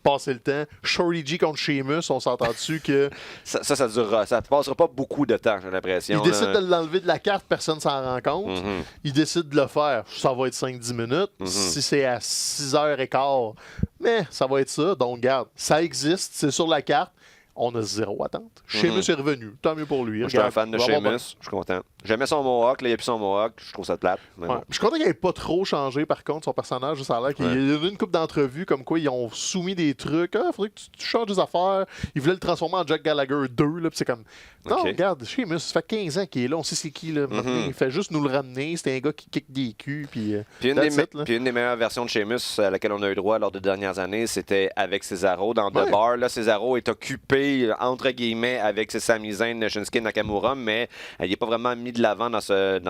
passer le temps. Shorty G contre Sheamus, on s'entend dessus que... Ça durera. Ça ne passera pas beaucoup de temps, j'ai l'impression. Il décide de l'enlever de la carte, personne ne s'en rend compte. Il décide de le faire, ça va être 5-10 minutes. Si c'est à 6h15, mais ça va être ça. Donc, regarde, ça existe, c'est sur la carte. On a zéro attente. Sheamus est revenu. Tant mieux pour lui. Je suis un fan de Sheamus. Je suis content. J'aimais son Mohawk. Là, il n'y a plus son Mohawk. Je trouve ça plate. Ouais. Je suis content qu'il n'ait pas trop changé, par contre, son personnage. Ça a l'air qu'il y a eu une couple d'entrevues comme quoi ils ont soumis des trucs. Il faudrait que tu changes des affaires. Ils voulaient le transformer en Jack Gallagher 2. Là, puis c'est comme... Non, regarde, Sheamus, ça fait 15 ans qu'il est là. On sait c'est qui. Là, il fait juste nous le ramener. C'était un gars qui kick des culs. Puis une des meilleures versions de Sheamus à laquelle on a eu droit lors des dernières années, c'était avec Cesaro dans The Bar. Là, Cesaro est occupé, entre guillemets, avec ses Sami Zayn, Shinsuke Nakamura, mais il n'est pas vraiment mis de l'avant dans ce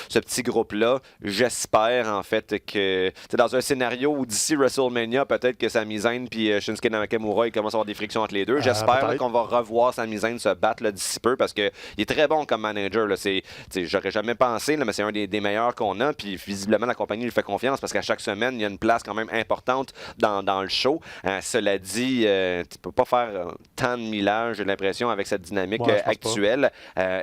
petit groupe-là. J'espère, en fait, que dans un scénario où d'ici WrestleMania, peut-être que Sami Zayn et Shinsuke Nakamura, ils commencent à avoir des frictions entre les deux. J'espère qu'on va revoir Sami Zayn se battre là, d'ici peu, parce qu'il est très bon comme manager. Là. J'aurais jamais pensé, là, mais c'est un des meilleurs qu'on a. Puis visiblement, la compagnie lui fait confiance parce qu'à chaque semaine, il y a une place quand même importante dans le show. Cela dit, tu peux pas faire tant de millage, j'ai l'impression, avec cette dynamique actuelle.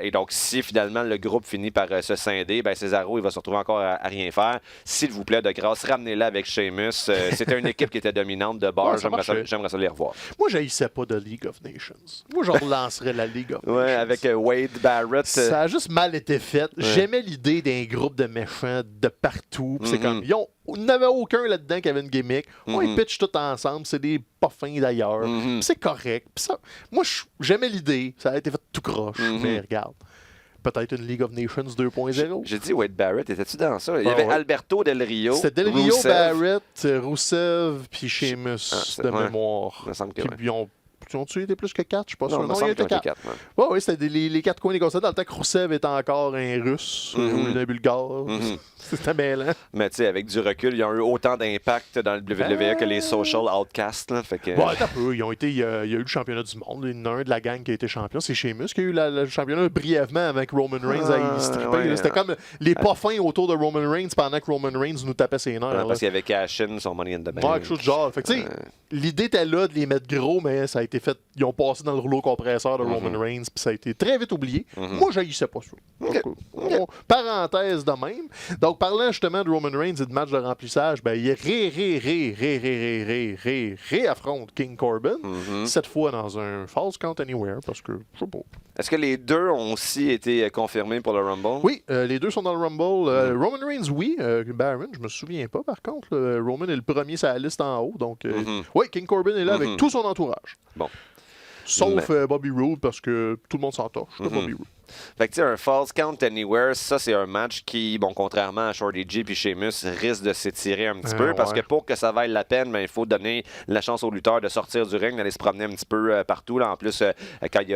Et donc, si finalement le groupe finit par se scinder, ben Cesaro, il va se retrouver encore à rien faire. S'il vous plaît, de grâce, ramenez-la avec Sheamus. C'était une équipe qui était dominante de bord. J'aimerais ça les revoir. Moi, je n'haïssais pas de League of Nations. Moi, je relancerais la League of Nations. Ouais, avec Wade Barrett. Ça a juste mal été fait. J'aimais l'idée d'un groupe de méchants de partout. C'est comme, il n'y avait aucun là-dedans qui avait une gimmick. Ils pitchent tout ensemble. C'est des pas fins d'ailleurs. C'est correct. Moi, j'aimais l'idée. Ça a été fait tout croche. Mais regarde. Peut-être une League of Nations 2.0. J'ai dit Wade Barrett, étais-tu dans ça? Il y avait Alberto Del Rio. C'était Del Rio, Barrett, Rusev, puis Sheamus de mémoire. Il me semble que puis ils ont-tu été plus que 4? Je suis pas sûr. Non, il y était 4. Oui, c'était les 4 coins négociés. Dans le temps que Rusev était encore un Russe ou un Bulgare. C'était mêlant. Mais tu sais, avec du recul, ils ont eu autant d'impact dans le WWE que les Social Outcasts. Là, fait que... un peu. Il y a eu le championnat du monde. Il y en a un de la gang qui a été champion. C'est Sheamus qui a eu le championnat brièvement avec Roman Reigns à y stripper. C'était comme les pas fins autour de Roman Reigns pendant que Roman Reigns nous tapait ses nerfs. Parce qu'il y avait Cash-In, son Money in the Bank. Quelque chose de genre. Fait que, l'idée était là de les mettre gros, mais ça a été fait. Ils ont passé dans le rouleau compresseur de Roman Reigns, puis ça a été très vite oublié. Moi, j'haïssais pas ça. Parenthèse de même. Donc, parlant justement de Roman Reigns et de match de remplissage, ben, il réaffronte King Corbin, cette fois dans un Falls Count Anywhere, parce que je sais pas. Est-ce que les deux ont aussi été confirmés pour le Rumble? Oui, les deux sont dans le Rumble. Roman Reigns, oui. Baron, je me souviens pas, par contre. Roman est le premier sur la liste en haut. Donc, oui, King Corbin est là avec tout son entourage. Bon. Sauf Bobby Roode, parce que tout le monde s'en torche de Bobby Roode. Fait que tu sais, un Falls Count Anywhere, ça, c'est un match qui, bon, contrairement à Shorty G puis Sheamus, risque de s'étirer un petit peu parce que pour que ça vaille la peine, il faut donner la chance au lutteur de sortir du ring, d'aller se promener un petit peu partout. Là. En plus, quand il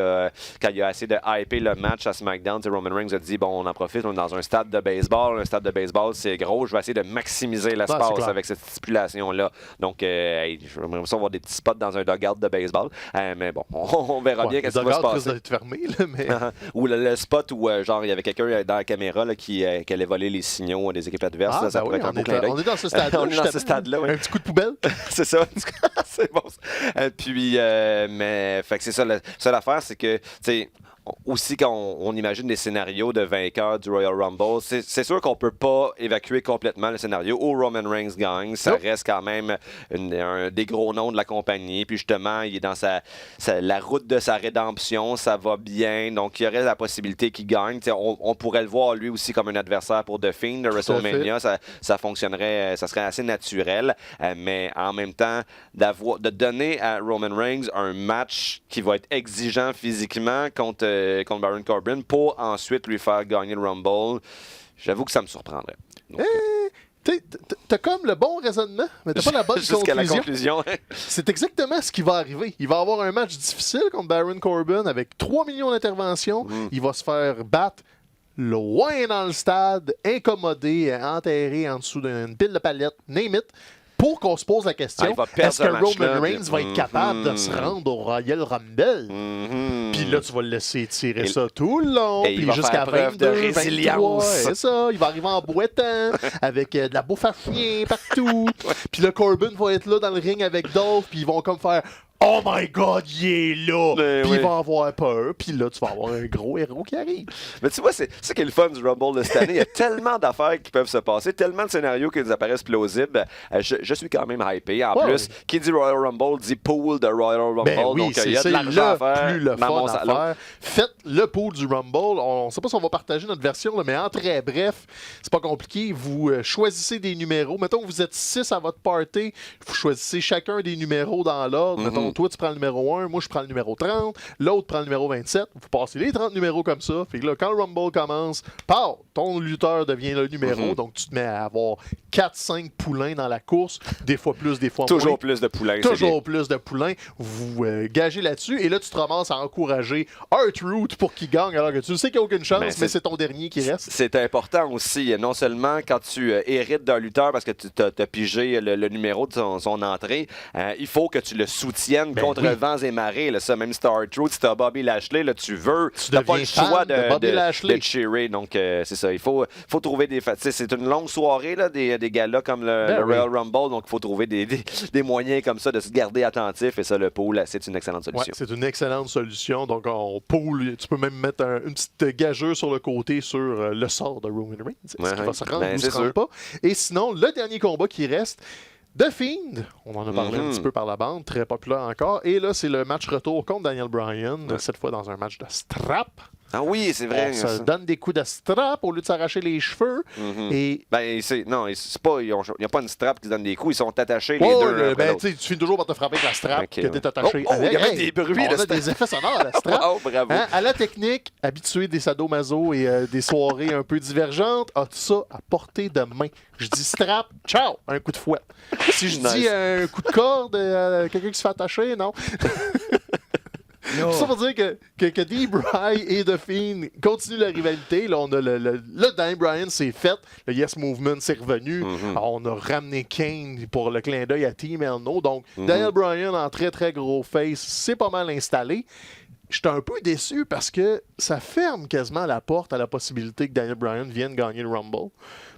a essayé de hyper le match à SmackDown, Roman Reigns a dit, bon, on en profite, on est dans un stade de baseball. Un stade de baseball, c'est gros. Je vais essayer de maximiser l'espace avec cette stipulation-là. Donc, je vais vraiment avoir des petits spots dans un dugout de baseball. Mais bon, on verra bien qu'est-ce qui va se passer. D'être fermé, là, mais... Ou le spot où, genre, il y avait quelqu'un dans la caméra là, qui allait voler les signaux des équipes adverses. Ça pourrait être un beau clin d'œil. On est dans ce stade-là. On est dans ce stade-là, oui. Un petit coup de poubelle. C'est ça. C'est bon. Puis, mais, fait que c'est ça. La seule affaire, c'est que, tu sais, aussi, quand on imagine des scénarios de vainqueurs du Royal Rumble, c'est sûr qu'on ne peut pas évacuer complètement le scénario où Roman Reigns gagne. Ça reste quand même un des gros noms de la compagnie. Puis justement, il est dans la route de sa rédemption. Ça va bien. Donc, il y aurait la possibilité qu'il gagne. On pourrait le voir, lui aussi, comme un adversaire pour The Fiend de WrestleMania. Ça fonctionnerait, ça serait assez naturel. Mais en même temps, de donner à Roman Reigns un match qui va être exigeant physiquement contre Baron Corbin pour ensuite lui faire gagner le Rumble, j'avoue que ça me surprendrait. T'as comme le bon raisonnement, mais t'as pas la bonne conclusion. Jusqu'à la conclusion. C'est exactement ce qui va arriver. Il va avoir un match difficile contre Baron Corbin avec 3 millions d'interventions. Il va se faire battre loin dans le stade, incommodé, enterré en dessous d'une pile de palettes, name it. Pour qu'on se pose la question, est-ce que Roman Reigns va être capable de se rendre au Royal Rumble? Puis là, tu vas le laisser tirer ça tout le long, puis jusqu'à 22, 23. C'est ça, il va arriver en boitant, avec de la bouffe à chien partout. Puis le Corbin va être là dans le ring avec Dolph, puis ils vont comme faire... Oh my God, il est là! Puis il va avoir peur, puis là, tu vas avoir un gros héros qui arrive. Mais tu vois, c'est ça qui est le fun du Rumble de cette année. Il y a tellement d'affaires qui peuvent se passer, tellement de scénarios qui nous apparaissent plausibles. Je suis quand même hypé. En plus, qui dit Royal Rumble dit pool de Royal Rumble. Donc, il y a de l'argent à faire. Plus le fun à faire. Faites le pool du Rumble. On ne sait pas si on va partager notre version, là, mais en très bref, c'est pas compliqué. Vous choisissez des numéros. Mettons que vous êtes 6 à votre party. Vous choisissez chacun des numéros dans l'ordre. Mettons, toi, tu prends le numéro 1, moi, je prends le numéro 30, l'autre prend le numéro 27. Vous passez les 30 numéros comme ça. Fait que là, quand le Rumble commence, ton lutteur devient le numéro. Donc, tu te mets à avoir 4-5 poulains dans la course. Des fois plus, des fois moins. Toujours plus de poulains. Toujours plus de poulains. Vous gagez là-dessus. Et là, tu te ramasses à encourager R-Truth pour qu'il gagne, alors que tu sais qu'il n'y a aucune chance, mais c'est ton dernier qui reste. C'est important aussi. Non seulement quand tu hérites d'un lutteur parce que tu as pigé le numéro de son entrée, il faut que tu le soutiennes contre vents et marées. Là, ça, même si tu as R-Truth, si tu as Bobby Lashley, là, tu n'as pas le choix de cheerer. Donc, c'est ça. Il faut trouver des... C'est une longue soirée, là, des galas comme le Royal Rumble, donc il faut trouver des moyens comme ça de se garder attentif, et ça, le pool, c'est une excellente solution. Ouais, c'est une excellente solution. Donc, on pool, tu peux même mettre une petite gageure sur le côté sur le sort de Roman Reigns. Est-ce qu'il va se rendre ou se rendre pas? Et sinon, le dernier combat qui reste, The Fiend, on en a parlé un petit peu par la bande, très populaire encore. Et là, c'est le match retour contre Daniel Bryan, cette fois dans un match de strap. Ah oui, c'est vrai. On se donne des coups de strap au lieu de s'arracher les cheveux. Et... c'est pas, il n'y a pas une strap qui se donne des coups, ils sont attachés les deux. Tu finis toujours par te frapper avec la strap que tu es attaché avec. Il y a même des bruits on a des effets sonores à la strap. Bravo. À la technique, habitué des sadomaso et des soirées un peu divergentes, a tout ça à portée de main. Je dis strap, ciao, un coup de fouet. Si je dis un coup de corde, quelqu'un qui se fait attacher, non. Tout ça pour dire que D-Bry et The Fiend continuent la rivalité. Là, on a le Daniel Bryan, c'est fait. Le Yes Movement, c'est revenu. Alors, on a ramené Kane pour le clin d'œil à Team Hell No. Donc, Daniel Bryan en très, très gros face, c'est pas mal installé. J'étais un peu déçu parce que ça ferme quasiment la porte à la possibilité que Daniel Bryan vienne gagner le Rumble.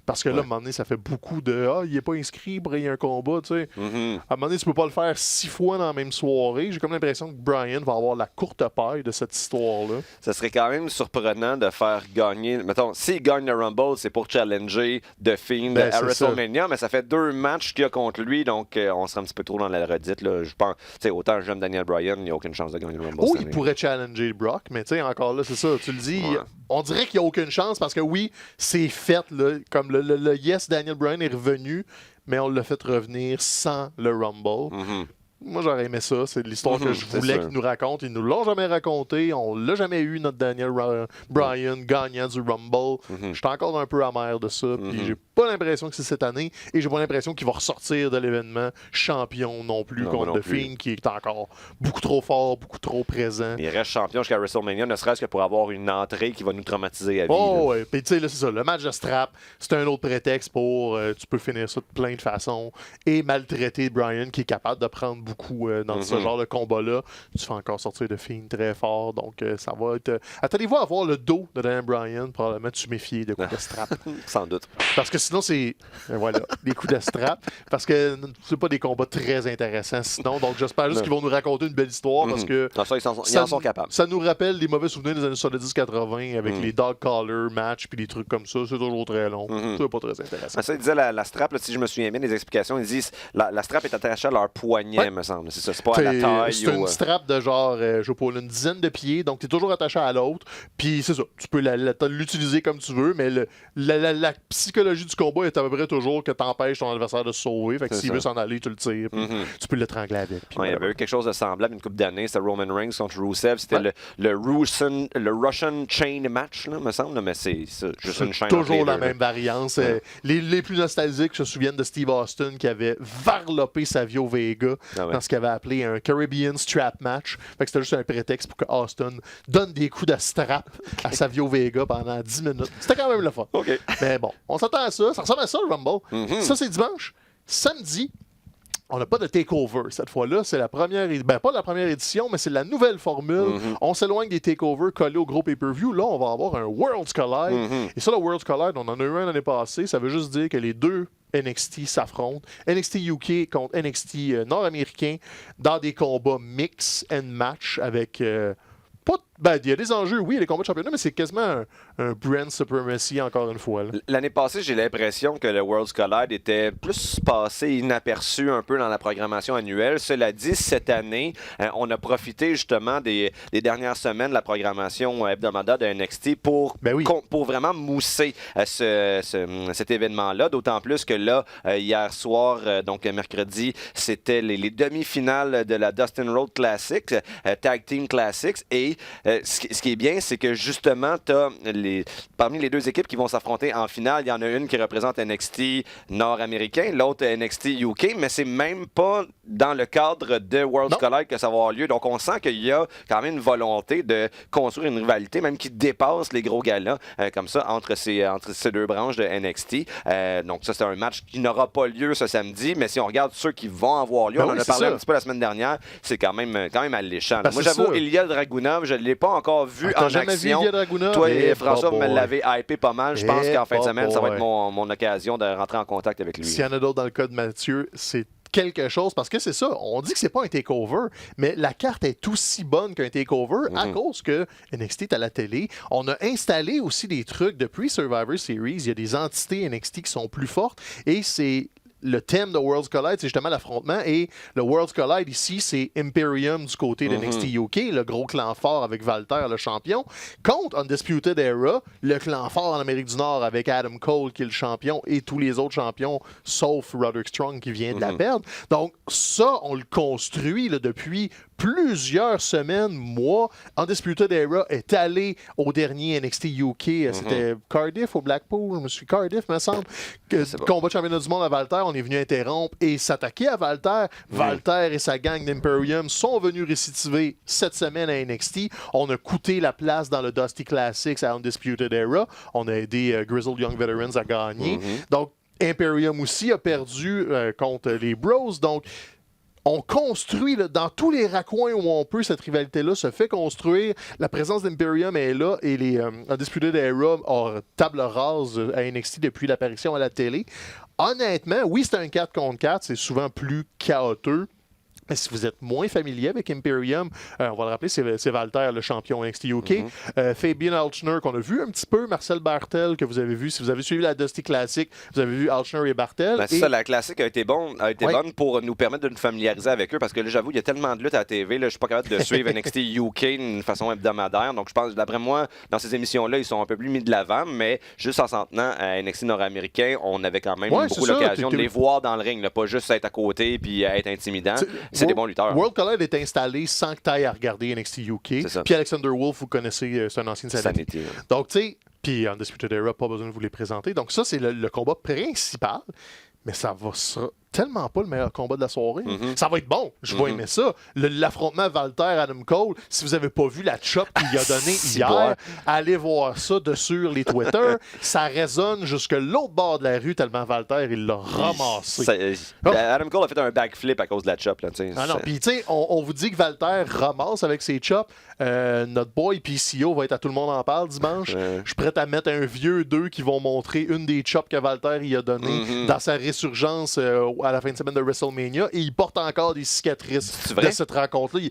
Parce que là, à un moment donné, ça fait beaucoup de « Ah, il n'est pas inscrit, il y a un combat, tu sais. À un moment donné, tu peux pas le faire 6 fois dans la même soirée. J'ai comme l'impression que Bryan va avoir la courte paille de cette histoire-là. Ça serait quand même surprenant de faire gagner... Mettons, s'il gagne le Rumble, c'est pour challenger The Fiend à WrestleMania, mais ça fait 2 matchs qu'il y a contre lui, donc on serait un petit peu trop dans la redite. Là. Je pense, autant j'aime Daniel Bryan, il n'y a aucune chance de gagner le Rumble. Il pourrait challenger Brock, mais tu sais, encore là, c'est ça, tu le dis... On dirait qu'il n'y a aucune chance parce que oui, c'est fait, là, comme le Yes Daniel Bryan est revenu, mais on l'a fait revenir sans le Rumble. Moi, j'aurais aimé ça. C'est l'histoire que je voulais qu'ils nous racontent. Ils nous l'ont jamais raconté. On l'a jamais eu, notre Daniel Bryan gagnant du Rumble. J'étais encore un peu amer de ça. Puis j'ai pas l'impression que c'est cette année. Et j'ai pas l'impression qu'il va ressortir de l'événement champion non plus contre The Fiend, qui est encore beaucoup trop fort, beaucoup trop présent. Il reste champion jusqu'à WrestleMania, ne serait-ce que pour avoir une entrée qui va nous traumatiser à vie. Oh, ouais. Puis tu sais, là, c'est ça. Le match de strap, c'est un autre prétexte pour. Tu peux finir ça de plein de façons. Et maltraiter Bryan, qui est capable de prendre beaucoup dans ce genre de combat-là. Tu fais encore sortir de Fiend très fort. Donc, ça va être. Attendez-vous à voir le dos de Daniel Bryan. Probablement, tu méfies des coups de strap. Sans doute. Parce que sinon, c'est. Voilà, des coups de strap. Parce que c'est pas des combats très intéressants sinon. Donc, j'espère juste qu'ils vont nous raconter une belle histoire. Parce que. Non, ça, ils en sont capables. Ça nous rappelle des mauvais souvenirs des années 70-80 avec les dog collar matchs puis des trucs comme ça. C'est toujours très long. C'est pas très intéressant. Ça, il disait la strap, là, si je me souviens bien des explications, ils disent la strap est attachée à leur poignet, me semble. C'est ça, c'est pas à la taille. C'est une strap de genre, je sais pas, une dizaine de pieds, donc t'es toujours attaché à l'autre. Puis c'est ça, tu peux l'utiliser comme tu veux, mais la psychologie du combat est à peu près toujours que t'empêches ton adversaire de se sauver. Fait que s'il veut s'en aller, tu le tires. Tu peux l'étrangler avec. Il y avait eu quelque chose de semblable une couple d'années, c'était Roman Reigns contre Rusev. C'était le Russian Chain Match, là, me semble, mais c'est juste une chaîne. Toujours la même variance. Les plus nostalgiques se souviennent de Steve Austin qui avait varlopé Savio Vega dans ce qu'il avait appelé un Caribbean Strap Match. Fait que c'était juste un prétexte pour que Austin donne des coups de strap à Savio Vega pendant 10 minutes. C'était quand même le fun. Mais bon, on s'attend à ça. Ça ressemble à ça, le Rumble. Ça, c'est dimanche. Samedi, on n'a pas de takeover cette fois-là. C'est la première, pas la première édition, mais c'est la nouvelle formule. On s'éloigne des takeovers collés au gros pay-per-view. Là, on va avoir un Worlds Collide. Et ça, le Worlds Collide, on en a eu un l'année passée. Ça veut juste dire que les deux NXT s'affrontent. NXT UK contre NXT nord-américain dans des combats mix and match avec... il y a des enjeux, oui, les combats de championnat, mais c'est quasiment un brand supremacy encore une fois. L'année passée, j'ai l'impression que le Worlds Collide était plus passé inaperçu un peu dans la programmation annuelle. Cela dit, cette année, on a profité justement des dernières semaines de la programmation hebdomadaire de NXT pour vraiment mousser cet événement-là. D'autant plus que là, hier soir, donc mercredi, c'était les demi-finales de la Dustin Road Classics, Tag Team Classics, et ce qui est bien, c'est que justement, parmi les deux équipes qui vont s'affronter en finale, il y en a une qui représente NXT nord-américain, l'autre NXT UK, mais c'est même pas dans le cadre de Worlds Collide que ça va avoir lieu. Donc, on sent qu'il y a quand même une volonté de construire une rivalité, même qui dépasse les gros galas, comme ça, entre ces deux branches de NXT. Donc, ça, c'est un match qui n'aura pas lieu ce samedi, mais si on regarde ceux qui vont avoir lieu, on en a parlé un petit peu la semaine dernière, c'est quand même alléchant. Moi, j'avoue, Ilya Dragunov, je ne l'ai pas encore vu en action. Toi et François, vous me l'avez hypé pas mal. Je pense qu'en fin de semaine, ça va être mon occasion de rentrer en contact avec lui. S'il y en a d'autres dans le cas de Mathieu, c'est quelque chose, parce que c'est ça, on dit que c'est pas un takeover, mais la carte est aussi bonne qu'un takeover à cause que NXT est à la télé. On a installé aussi des trucs depuis Survivor Series. Il y a des entités NXT qui sont plus fortes et c'est le thème de Worlds Collide, c'est justement l'affrontement. Et le Worlds Collide ici, c'est Imperium du côté de NXT UK, le gros clan fort avec Walter, le champion, contre Undisputed Era, le clan fort en Amérique du Nord avec Adam Cole qui est le champion et tous les autres champions, sauf Roderick Strong qui vient de la perdre. Donc ça, on le construit là, depuis plusieurs semaines, mois. Undisputed Era est allé au dernier NXT UK. C'était Cardiff ou Blackpool? Je me suis Cardiff, me semble. Combat de championnat du monde à Walter. On est venu interrompre et s'attaquer à Walter. Walter et sa gang d'Imperium sont venus récidiver cette semaine à NXT. On a coûté la place dans le Dusty Classics à Undisputed Era. On a aidé Grizzled Young Veterans à gagner. Donc, Imperium aussi a perdu contre les Bros. Donc, on construit là, dans tous les raccoins où on peut, cette rivalité-là se fait construire. La présence d'Imperium est là et les Undisputed Era ont table rase à NXT depuis l'apparition à la télé. Honnêtement, oui, c'est un 4 contre 4, c'est souvent plus chaotique. Mais si vous êtes moins familier avec Imperium, on va le rappeler, c'est Walter, le champion NXT UK. Fabian Alchner, qu'on a vu un petit peu. Marcel Bartel, que vous avez vu. Si vous avez suivi la Dusty Classic, vous avez vu Alchner et Bartel. C'est ça, la classique a été bonne pour nous permettre de nous familiariser avec eux. Parce que là, j'avoue, il y a tellement de luttes à la TV. Là, je suis pas capable de suivre NXT UK d'une façon hebdomadaire. Donc, je pense, d'après moi, dans ces émissions-là, ils sont un peu plus mis de l'avant. Mais juste en s'en tenant à NXT nord-américain, on avait quand même beaucoup l'occasion de les voir dans le ring. Là, pas juste être à côté et être intimidant. c'est des bons lutteurs. World Collide est installé sans que tu ailles à regarder NXT UK. Puis Alexander Wolf, vous connaissez, c'est un ancien Sanity. Donc, tu sais, puis Undisputed Era, pas besoin de vous les présenter. Donc, ça, c'est le combat principal. Mais ça va tellement pas le meilleur combat de la soirée. Ça va être bon. Je vais aimer ça. L'affrontement Walter-Adam Cole, si vous n'avez pas vu la chop qu'il a donnée hier, allez voir ça sur les Twitter. Ça résonne jusque l'autre bord de la rue tellement Walter, il l'a ramassé. Adam Cole a fait un backflip à cause de la chop. Là, non, puis tu sais, on vous dit que Walter ramasse avec ses chops. Notre boy PCO va être à Tout le monde en parle dimanche. Je suis prêt à mettre un vieux 2 qui vont montrer une des chops que Walter y a donné dans sa résurgence à la fin de semaine de WrestleMania, et il porte encore des cicatrices de cette rencontre-là.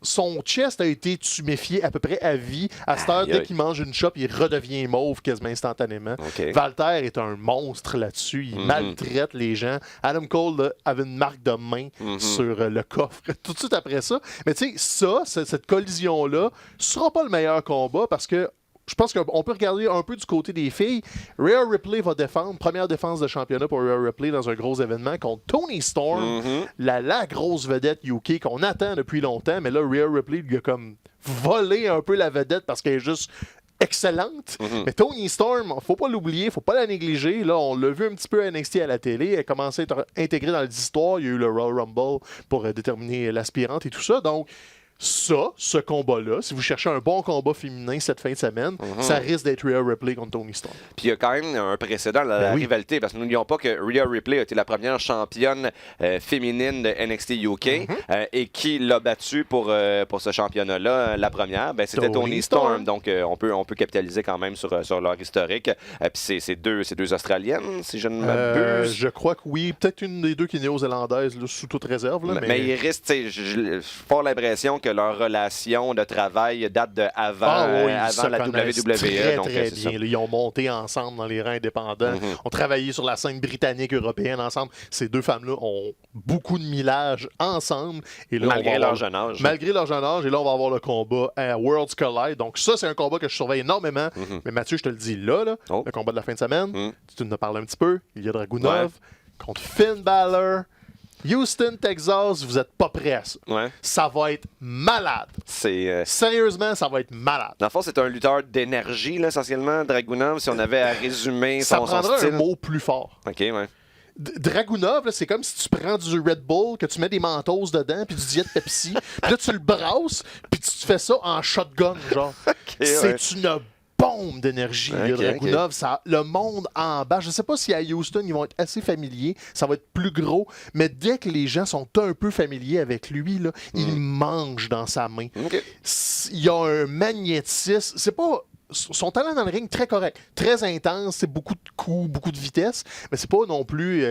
Son chest a été tuméfié à peu près à vie. À cette heure, dès qu'il mange une chop, il redevient mauve quasiment instantanément. Walter est un monstre là-dessus. Il maltraite les gens. Adam Cole là, avait une marque de main sur le coffre tout de suite après ça. Mais tu sais, cette collision-là sera pas le meilleur combat parce que je pense qu'on peut regarder un peu du côté des filles. Rhea Ripley va défendre, première défense de championnat pour Rhea Ripley dans un gros événement contre Toni Storm, la grosse vedette UK qu'on attend depuis longtemps. Mais là, Rhea Ripley lui a comme volé un peu la vedette parce qu'elle est juste excellente. Mais Toni Storm, faut pas l'oublier, faut pas la négliger. Là, on l'a vu un petit peu à NXT à la télé. Elle a commencé à être intégrée dans les histoires. Il y a eu le Royal Rumble pour déterminer l'aspirante et tout ça. Donc, ce combat-là, si vous cherchez un bon combat féminin cette fin de semaine, ça risque d'être Rhea Ripley contre Toni Storm. Puis il y a quand même un précédent dans la rivalité, parce que n'oublions pas que Rhea Ripley a été la première championne féminine de NXT UK et qui l'a battue pour ce championnat-là, la première, c'était Toni Storm. Donc on peut capitaliser quand même sur leur historique. Puis c'est deux Australiennes, si je ne m'abuse. Je crois que oui. Peut-être une des deux qui est néo-zélandaise, sous toute réserve. Là, mais il reste, j'ai fort l'impression que leur relation de travail date de avant la WWE. Très bien. Ils ont monté ensemble dans les rangs indépendants. Ont travaillé sur la scène britannique, européenne ensemble. Ces deux femmes-là ont beaucoup de millage ensemble. Et là, malgré leur jeune âge. Malgré leur jeune âge. Et là, on va avoir le combat à Worlds Collide. Donc ça, c'est un combat que je surveille énormément. Mais Mathieu, je te le dis là, le combat de la fin de semaine, tu nous en parles un petit peu. Il y a Dragunov contre Finn Balor. Houston, Texas, vous êtes pas prêts à ça. Ça va être malade. Sérieusement, ça va être malade. Dans le fond, c'est un lutteur d'énergie, là, essentiellement, Dragunov, si on avait à résumer son style. Ça prendrait un mot plus fort. OK, ouais. Dragunov, là, c'est comme si tu prends du Red Bull, que tu mets des Mentos dedans, puis du Diet Pepsi, puis là, tu le brasses, puis tu fais ça en shotgun, genre. C'est une bombe d'énergie. Dragunov, le monde en bas. Je ne sais pas si à Houston, ils vont être assez familiers. Ça va être plus gros. Mais dès que les gens sont un peu familiers avec lui, là, il mange dans sa main. Il y a un magnétisme. C'est pas... Son talent dans le ring, très correct. Très intense, c'est beaucoup de coups, beaucoup de vitesse, mais c'est pas non plus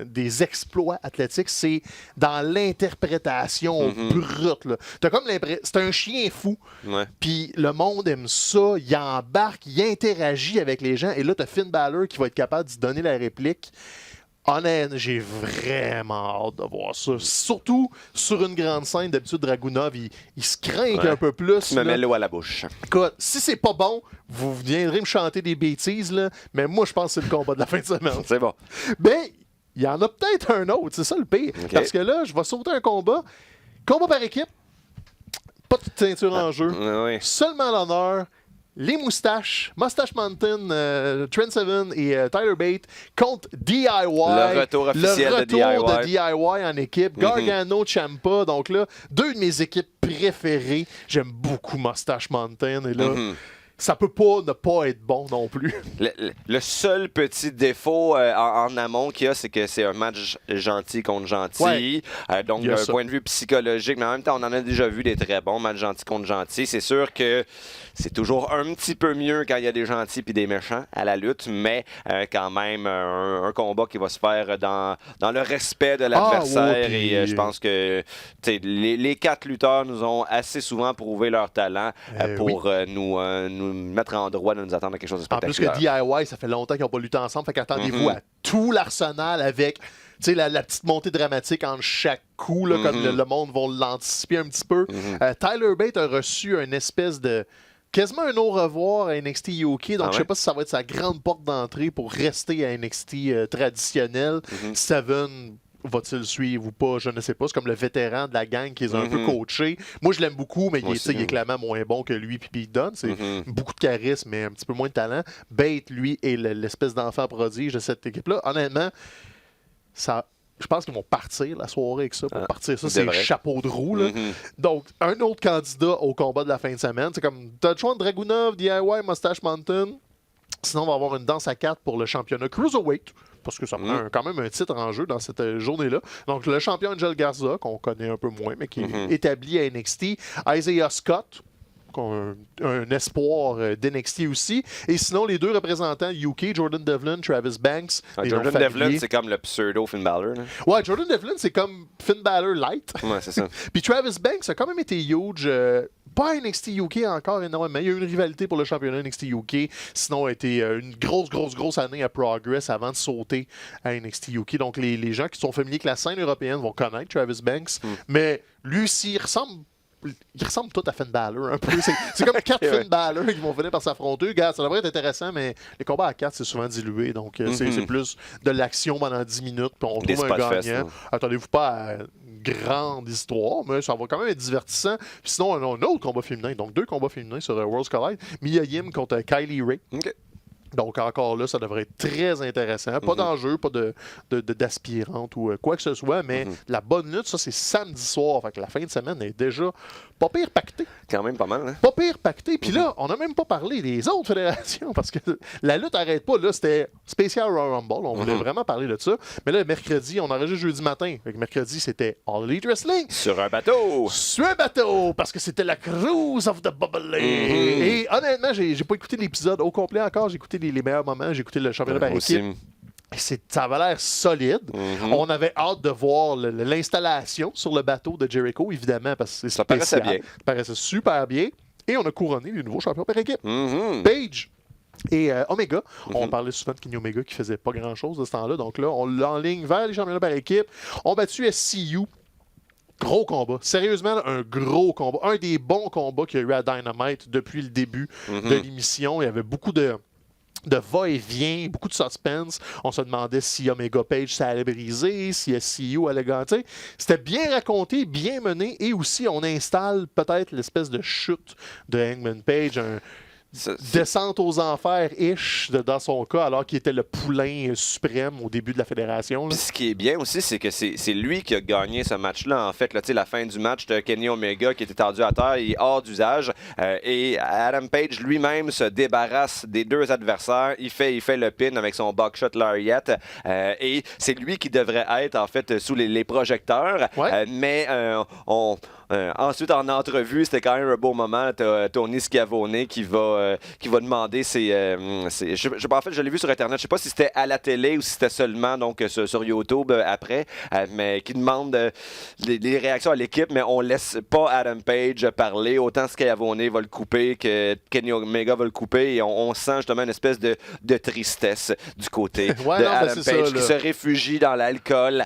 des exploits athlétiques, c'est dans l'interprétation brute. Là. T'as comme c'est un chien fou, puis le monde aime ça, il embarque, il interagit avec les gens, et là, t'as Finn Balor qui va être capable d'y donner la réplique. Honnêtement, j'ai vraiment hâte de voir ça. Surtout sur une grande scène. D'habitude, Dragunov, il se craint un peu plus. Tu me mets l'eau à la bouche. Écoute, si c'est pas bon, vous viendrez me chanter des bêtises, là, mais moi, je pense que c'est le combat de la fin de semaine. C'est bon. Mais il y en a peut-être un autre, c'est ça le pire. Parce que là, je vais sauter un combat. Combat par équipe. Pas de ceinture en jeu. Seulement l'honneur. Les moustaches, Mustache Mountain, Trent Seven et Tyler Bate contre DIY. Le retour officiel de DIY en équipe. Gargano, Ciampa. Donc là, deux de mes équipes préférées. J'aime beaucoup Mustache Mountain. Et là, ça peut pas ne pas être bon non plus. Le seul petit défaut en amont qu'il y a, c'est que c'est un match gentil contre gentil. Donc, d'un point de vue psychologique, mais en même temps, on en a déjà vu des très bons matchs gentil contre gentil. C'est sûr que c'est toujours un petit peu mieux quand il y a des gentils puis des méchants à la lutte, mais quand même, un combat qui va se faire dans le respect de l'adversaire. Et je pense que les quatre lutteurs nous ont assez souvent prouvé leur talent pour nous mettre en droit de nous attendre à quelque chose de spectaculaire. En plus que DIY, ça fait longtemps qu'ils n'ont pas lutté ensemble, fait qu'attendez-vous à tout l'arsenal avec la petite montée dramatique entre chaque coup, là, comme le monde va l'anticiper un petit peu. Tyler Bate a reçu une espèce de... quasiment un au-revoir à NXT UK, donc je sais pas si ça va être sa grande porte d'entrée pour rester à NXT traditionnel. Seven... va-t-il suivre ou pas? Je ne sais pas. C'est comme le vétéran de la gang qui est un peu coaché. Moi, je l'aime beaucoup, mais il est clairement moins bon que lui puis Pete Dunne. C'est beaucoup de charisme, mais un petit peu moins de talent. Bate, lui, est l'espèce d'enfant prodige de cette équipe-là. Honnêtement, je pense qu'ils vont partir la soirée avec ça. Pour partir ça, c'est le chapeau de roue. Là. Donc, un autre candidat au combat de la fin de semaine, c'est comme t'as le choix de Dragunov, DIY, Mustache Mountain. Sinon, on va avoir une danse à 4 pour le championnat Cruiserweight, parce que ça prend quand même un titre en jeu dans cette journée-là. Donc, le champion Angel Garza, qu'on connaît un peu moins, mais qui est établi à NXT. Isaiah Scott, un espoir d'NXT aussi. Et sinon, les deux représentants UK, Jordan Devlin, Travis Banks. Jordan Devlin, c'est comme le pseudo Finn Balor. Là. Ouais, Jordan Devlin, c'est comme Finn Balor light. Ouais, c'est ça. Puis Travis Banks a quand même été huge. Pas NXT UK encore énormément. Il y a eu une rivalité pour le championnat NXT UK. Sinon, a été une grosse année à Progress avant de sauter à NXT UK. Donc, les gens qui sont familiers avec la scène européenne vont connaître Travis Banks. Mais lui aussi, il ressemble tout à Finn Balor un peu. C'est comme 4 Finn Balor qui vont venir par s'affronter. Regarde, ça devrait être intéressant, mais les combats à 4, c'est souvent dilué. Donc, c'est plus de l'action pendant 10 minutes. Puis on trouve un gagnant. Attendez-vous pas à une grande histoire, mais ça va quand même être divertissant. Puis sinon, on a un autre combat féminin. Donc, 2 combats féminins sur Worlds Collide. Mia Yim contre Kylie Ray. Donc, encore là, ça devrait être très intéressant. Pas d'enjeu, pas d'aspirante ou quoi que ce soit, mais la bonne lutte, ça, c'est samedi soir. Fait que la fin de semaine est déjà pas pire pactée. Quand même pas mal, hein? Pas pire pactée. Puis là, on n'a même pas parlé des autres fédérations parce que la lutte n'arrête pas. Là, c'était spécial Royal Rumble. On voulait vraiment parler de ça. Mais là, mercredi, on enregistre jeudi matin. Fait que mercredi, c'était All Elite Wrestling. Sur un bateau! Sur un bateau! Parce que c'était la Cruise of the Bubbly. Et honnêtement, j'ai pas écouté l'épisode au complet encore. J'ai écouté les meilleurs moments. J'ai écouté le championnat par équipe. Ça avait l'air solide. On avait hâte de voir l'installation sur le bateau de Jericho, évidemment, parce que ça paraissait bien. Ça paraissait super bien. Et on a couronné les nouveaux champions par équipe. Page et Omega. On parlait souvent de Kenny Omega qui faisait pas grand-chose de ce temps-là. Donc là, on l'enligne vers les championnats par équipe. On battu SCU. Gros combat. Sérieusement, un gros combat. Un des bons combats qu'il y a eu à Dynamite depuis le début de l'émission. Il y avait beaucoup de va-et-vient, beaucoup de suspense. On se demandait si Omega Page ça allait briser, si SCU allait gagner. C'était bien raconté, bien mené, et aussi on installe peut-être l'espèce de chute de Hangman Page, descente aux enfers-ish dans son cas, alors qu'il était le poulain suprême au début de la fédération. Puis ce qui est bien aussi, c'est que c'est lui qui a gagné ce match-là. En fait, là, la fin du match de Kenny Omega qui était tendu à terre, il est hors d'usage. Et Adam Page lui-même se débarrasse des 2 adversaires. Il fait le pin avec son buckshot lariat. Et c'est lui qui devrait être, en fait, sous les projecteurs. Mais ensuite, en entrevue, c'était quand même un beau moment. T'as Tony Schiavone qui va demander en fait, je l'ai vu sur Internet. Je sais pas si c'était à la télé ou si c'était seulement donc sur YouTube après, mais qui demande les réactions à l'équipe, mais on laisse pas Adam Page parler. Autant Schiavone va le couper que Kenny Omega va le couper. Et on sent justement une espèce de tristesse du côté de Adam Page qui se réfugie dans l'alcool.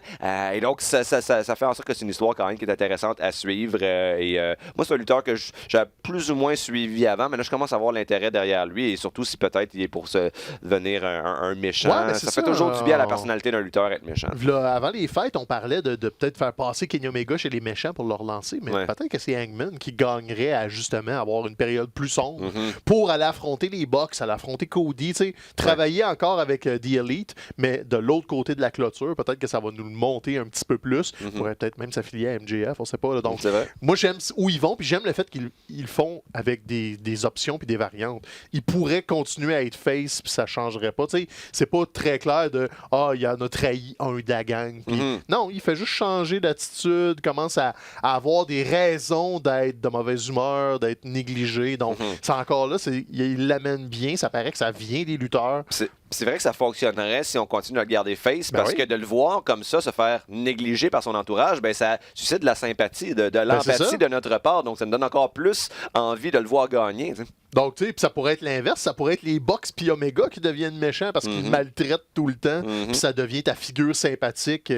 Et donc, ça fait en sorte que c'est une histoire quand même qui est intéressante à suivre. Moi, c'est un lutteur que j'ai plus ou moins suivi avant, mais là, je commence à voir l'intérêt derrière lui, et surtout si peut-être il est pour devenir un méchant. Ça fait toujours du bien à la personnalité d'un lutteur être méchant. Là, avant les fêtes, on parlait de peut-être faire passer Kenny Omega chez les méchants pour le relancer, mais peut-être que c'est Hangman qui gagnerait à justement avoir une période plus sombre pour aller affronter les Bucks, aller affronter Cody, travailler encore avec The Elite, mais de l'autre côté de la clôture, peut-être que ça va nous le monter un petit peu plus. On pourrait peut-être même s'affilier à MJF, on sait pas. Là. Donc, moi, j'aime où ils vont, puis j'aime le fait qu'ils font avec des options puis des variantes. Ils pourraient continuer à être face, puis ça changerait pas. T'sais, c'est pas très clair de « Ah, il y en a trahi un de la gang. » Non, il fait juste changer d'attitude, commence à avoir des raisons d'être de mauvaise humeur, d'être négligé. Donc, c'est encore là, il l'amène bien. Ça paraît que ça vient des lutteurs. C'est vrai que ça fonctionnerait si on continue à le garder face, parce que de le voir comme ça, se faire négliger par son entourage, ça suscite de la sympathie, de l'empathie de notre part. Donc, ça me donne encore plus envie de le voir gagner. T'sais. Donc, tu sais, ça pourrait être l'inverse. Ça pourrait être les Bucks puis Omega qui deviennent méchants parce qu'ils maltraitent tout le temps. Puis ça devient ta figure sympathique,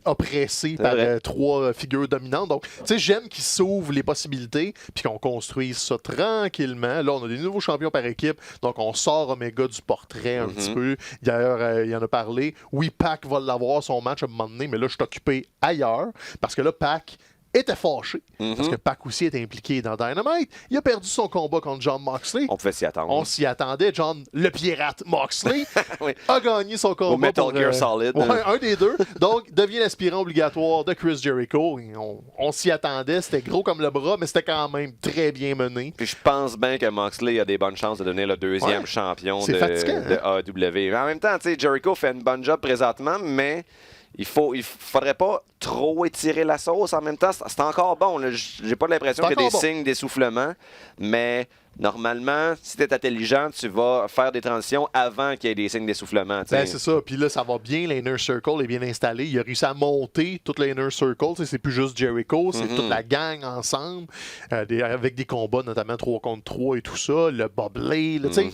oppressée par 3 figures dominantes. Donc, tu sais, j'aime qu'ils s'ouvrent les possibilités puis qu'on construise ça tranquillement. Là, on a des nouveaux champions par équipe. Donc, on sort Omega du portrait un petit peu. D'ailleurs, il en a parlé. Oui, Pac va l'avoir son match à un moment donné, mais là, je suis occupé ailleurs parce que là, Pac était fâché, parce que Pac aussi était impliqué dans Dynamite. Il a perdu son combat contre John Moxley. On pouvait s'y attendre. On s'y attendait. John, le pirate Moxley, a gagné son combat. Au Metal Gear Solid. Ouais, un des deux. Donc, devient l'aspirant obligatoire de Chris Jericho. On s'y attendait. C'était gros comme le bras, mais c'était quand même très bien mené. Puis je pense bien que Moxley a des bonnes chances de devenir le 2e champion de AEW. Mais en même temps, tu sais, Jericho fait une bonne job présentement, mais il faudrait pas trop étirer la sauce. En même temps, c'est encore bon. J'ai pas l'impression qu'il y a des signes d'essoufflement, mais normalement, si tu es intelligent, tu vas faire des transitions avant qu'il y ait des signes d'essoufflement. Ben, c'est ça. Puis là, ça va bien. L'Inner Circle est bien installé. Il a réussi à monter toute l'Inner Circle. C'est plus juste Jericho, c'est toute la gang ensemble, avec des combats, notamment 3 contre 3 et tout ça. Le Bobley, tu sais.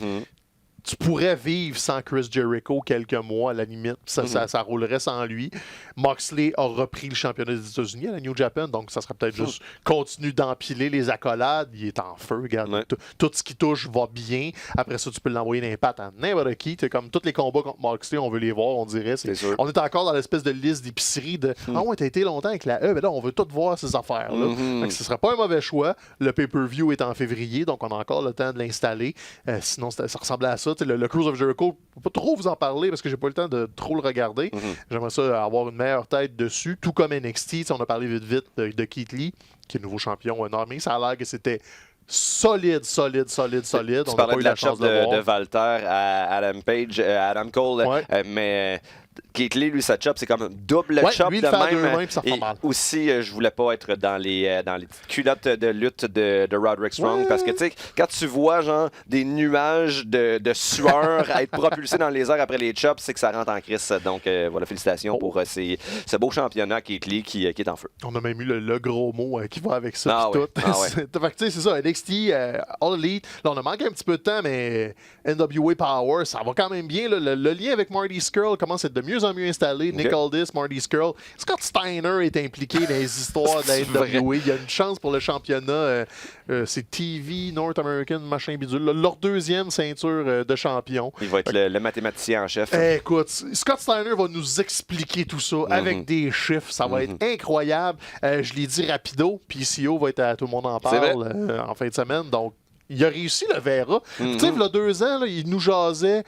Tu pourrais vivre sans Chris Jericho quelques mois à la limite. Ça roulerait sans lui. Moxley a repris le championnat des États-Unis à la New Japan, donc ça serait peut-être juste continue d'empiler les accolades. Il est en feu, regarde. Tout ce qui touche va bien. Après ça, tu peux l'envoyer d'impact à n'importe qui. C'est comme tous les combats contre Moxley, on veut les voir, on dirait. On est encore dans l'espèce de liste d'épicerie de « Ah ouais, t'as été longtemps avec la E, mais là, on veut tout voir ces affaires-là. Donc, ce serait pas un mauvais choix. Le pay-per-view est en février, donc on a encore le temps de l'installer. Sinon, ça ressemblait à ça. Le Cruise of Jericho, je ne peux pas trop vous en parler parce que j'ai pas eu le temps de trop le regarder. J'aimerais ça avoir une meilleure tête dessus, tout comme NXT. On a parlé vite de Keith Lee, qui est le nouveau champion énorme. Ça a l'air que c'était solide. Tu parlais de la chance de Walter à Adam Page, Adam Cole, mais Keith Lee, lui, sa chop, c'est comme un double chop lui, de même. Puis ça fait mal. Aussi, je voulais pas être dans les culottes de lutte de Roderick Strong parce que, tu sais, quand tu vois, genre, des nuages de sueur à être propulsés dans les airs après les chops, c'est que ça rentre en crise. Donc, voilà, félicitations pour ce beau championnat Keith Lee qui est en feu. On a même eu le gros mot qui va avec ça. Fait que, tu sais, c'est ça, NXT, All Elite. Là, on a manqué un petit peu de temps, mais NWA Power, ça va quand même bien. Là, le lien avec Marty Scurll commence à être de mieux en mieux installé. Nick Aldis, Marty Scurll. Scott Steiner est impliqué dans les histoires de la NWA. Il y a une chance pour le championnat. C'est TV, North American, machin bidule. Leur 2e ceinture de champion. Il va être le mathématicien en chef. Écoute, Scott Steiner va nous expliquer tout ça avec des chiffres. Ça va être incroyable. Je l'ai dit rapido. PCO va être à Tout le monde en parle en fin de semaine. Donc, il a réussi le Vera. Tu sais, il y a 2 ans, là, il nous jasait.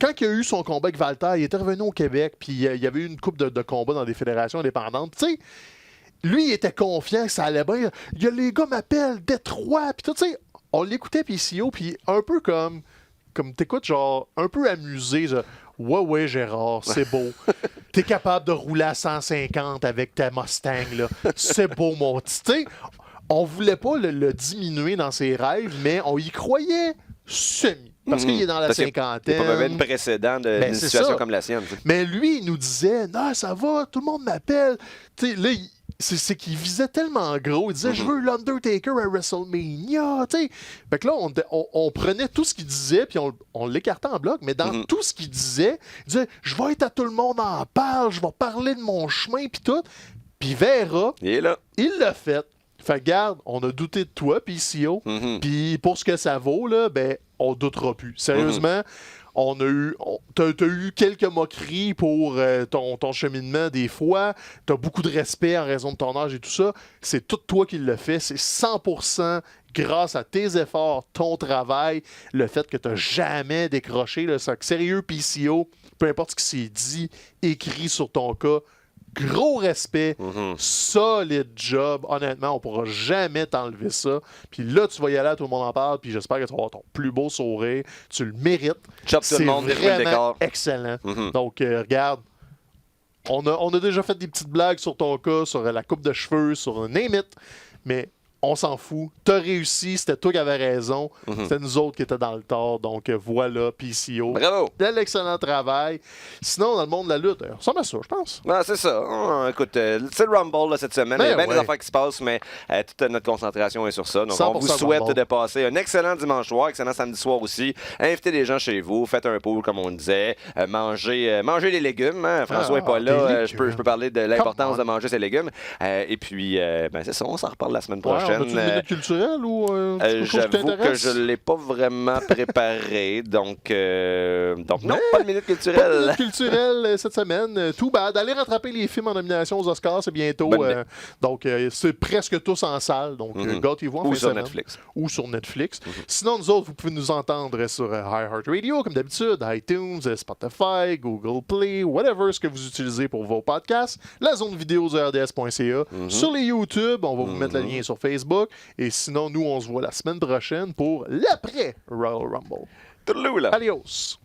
Quand il a eu son combat avec Walter, il était revenu au Québec, puis il y avait eu une couple de combats dans des fédérations indépendantes. Tu sais, lui, il était confiant que ça allait bien. Il y a les gars m'appellent Détroit, puis tu sais, on l'écoutait PCO, puis un peu comme t'écoutes, genre, un peu amusé, genre, ouais, Gérard, c'est beau. T'es capable de rouler à 150 avec ta Mustang, là. C'est beau, mon petit. Tu sais, on voulait pas le diminuer dans ses rêves, mais on y croyait semi. Parce qu'il est dans la cinquantaine. Il n'y a pas de précédent d'une situation comme la sienne. T'sais. Mais lui, il nous disait, non, ça va, tout le monde m'appelle. Tu sais, là, c'est qu'il visait tellement gros. Il disait, je veux l'Undertaker à WrestleMania. T'sais. Fait que là, on prenait tout ce qu'il disait, puis on l'écartait en bloc. Mais dans tout ce qu'il disait, il disait, je vais être à Tout le monde en parle, je vais parler de mon chemin, puis tout. Puis Vera, il est là. Il l'a fait. Fait que, garde, on a douté de toi, PCO. Puis pour ce que ça vaut, là, ben, on doutera plus. Sérieusement, t'as eu quelques moqueries pour ton cheminement des fois. T'as beaucoup de respect en raison de ton âge et tout ça. C'est tout toi qui le fais. C'est 100% grâce à tes efforts, ton travail, le fait que t'as jamais décroché. Là, sérieux, PCO, peu importe ce qui s'est dit, écrit sur ton cas, gros respect, solide job. Honnêtement, on pourra jamais t'enlever ça. Puis là, tu vas y aller à Tout le monde en parle. Puis j'espère que tu vas avoir ton plus beau sourire. Tu le mérites. C'est vraiment excellent. Donc, regarde, on a déjà fait des petites blagues sur ton cas, sur la coupe de cheveux, sur Name It. Mais on s'en fout. T'as réussi, c'était toi qui avais raison. C'était nous autres qui étaient dans le tort. Donc voilà, PCO. Bravo! Quel excellent travail. Sinon, dans le monde de la lutte, ça met ça, je pense. Non, c'est ça. Écoute, c'est le Rumble là, cette semaine. Il y a bien des affaires qui se passent, mais toute notre concentration est sur ça. Donc, on vous souhaite de passer un excellent dimanche soir, excellent samedi soir aussi. Invitez des gens chez vous, faites un pool, comme on disait. Mangez des légumes. Hein. François n'est pas là. Je peux parler de l'importance de manger ses légumes. Et puis, c'est ça, on s'en reparle la semaine prochaine. On a-tu une minute culturelle ou j'avoue que je ne l'ai pas vraiment préparé. Donc non, pas de minute culturelle. Pas de minute culturelle cette semaine. Tout bad. Allez rattraper les films en nomination aux Oscars, c'est bientôt. Donc, c'est presque tous en salle. Donc, gâtez-vous en fin de semaine. Netflix. Ou sur Netflix. Sinon, nous autres, vous pouvez nous entendre sur iHeartRadio, comme d'habitude, iTunes, Spotify, Google Play, whatever ce que vous utilisez pour vos podcasts. La zone vidéo de rds.ca. Sur les YouTube, on va vous mettre le lien sur Facebook. Et sinon, nous, on se voit la semaine prochaine pour l'après Royal Rumble. Toodaloo, là. Adios!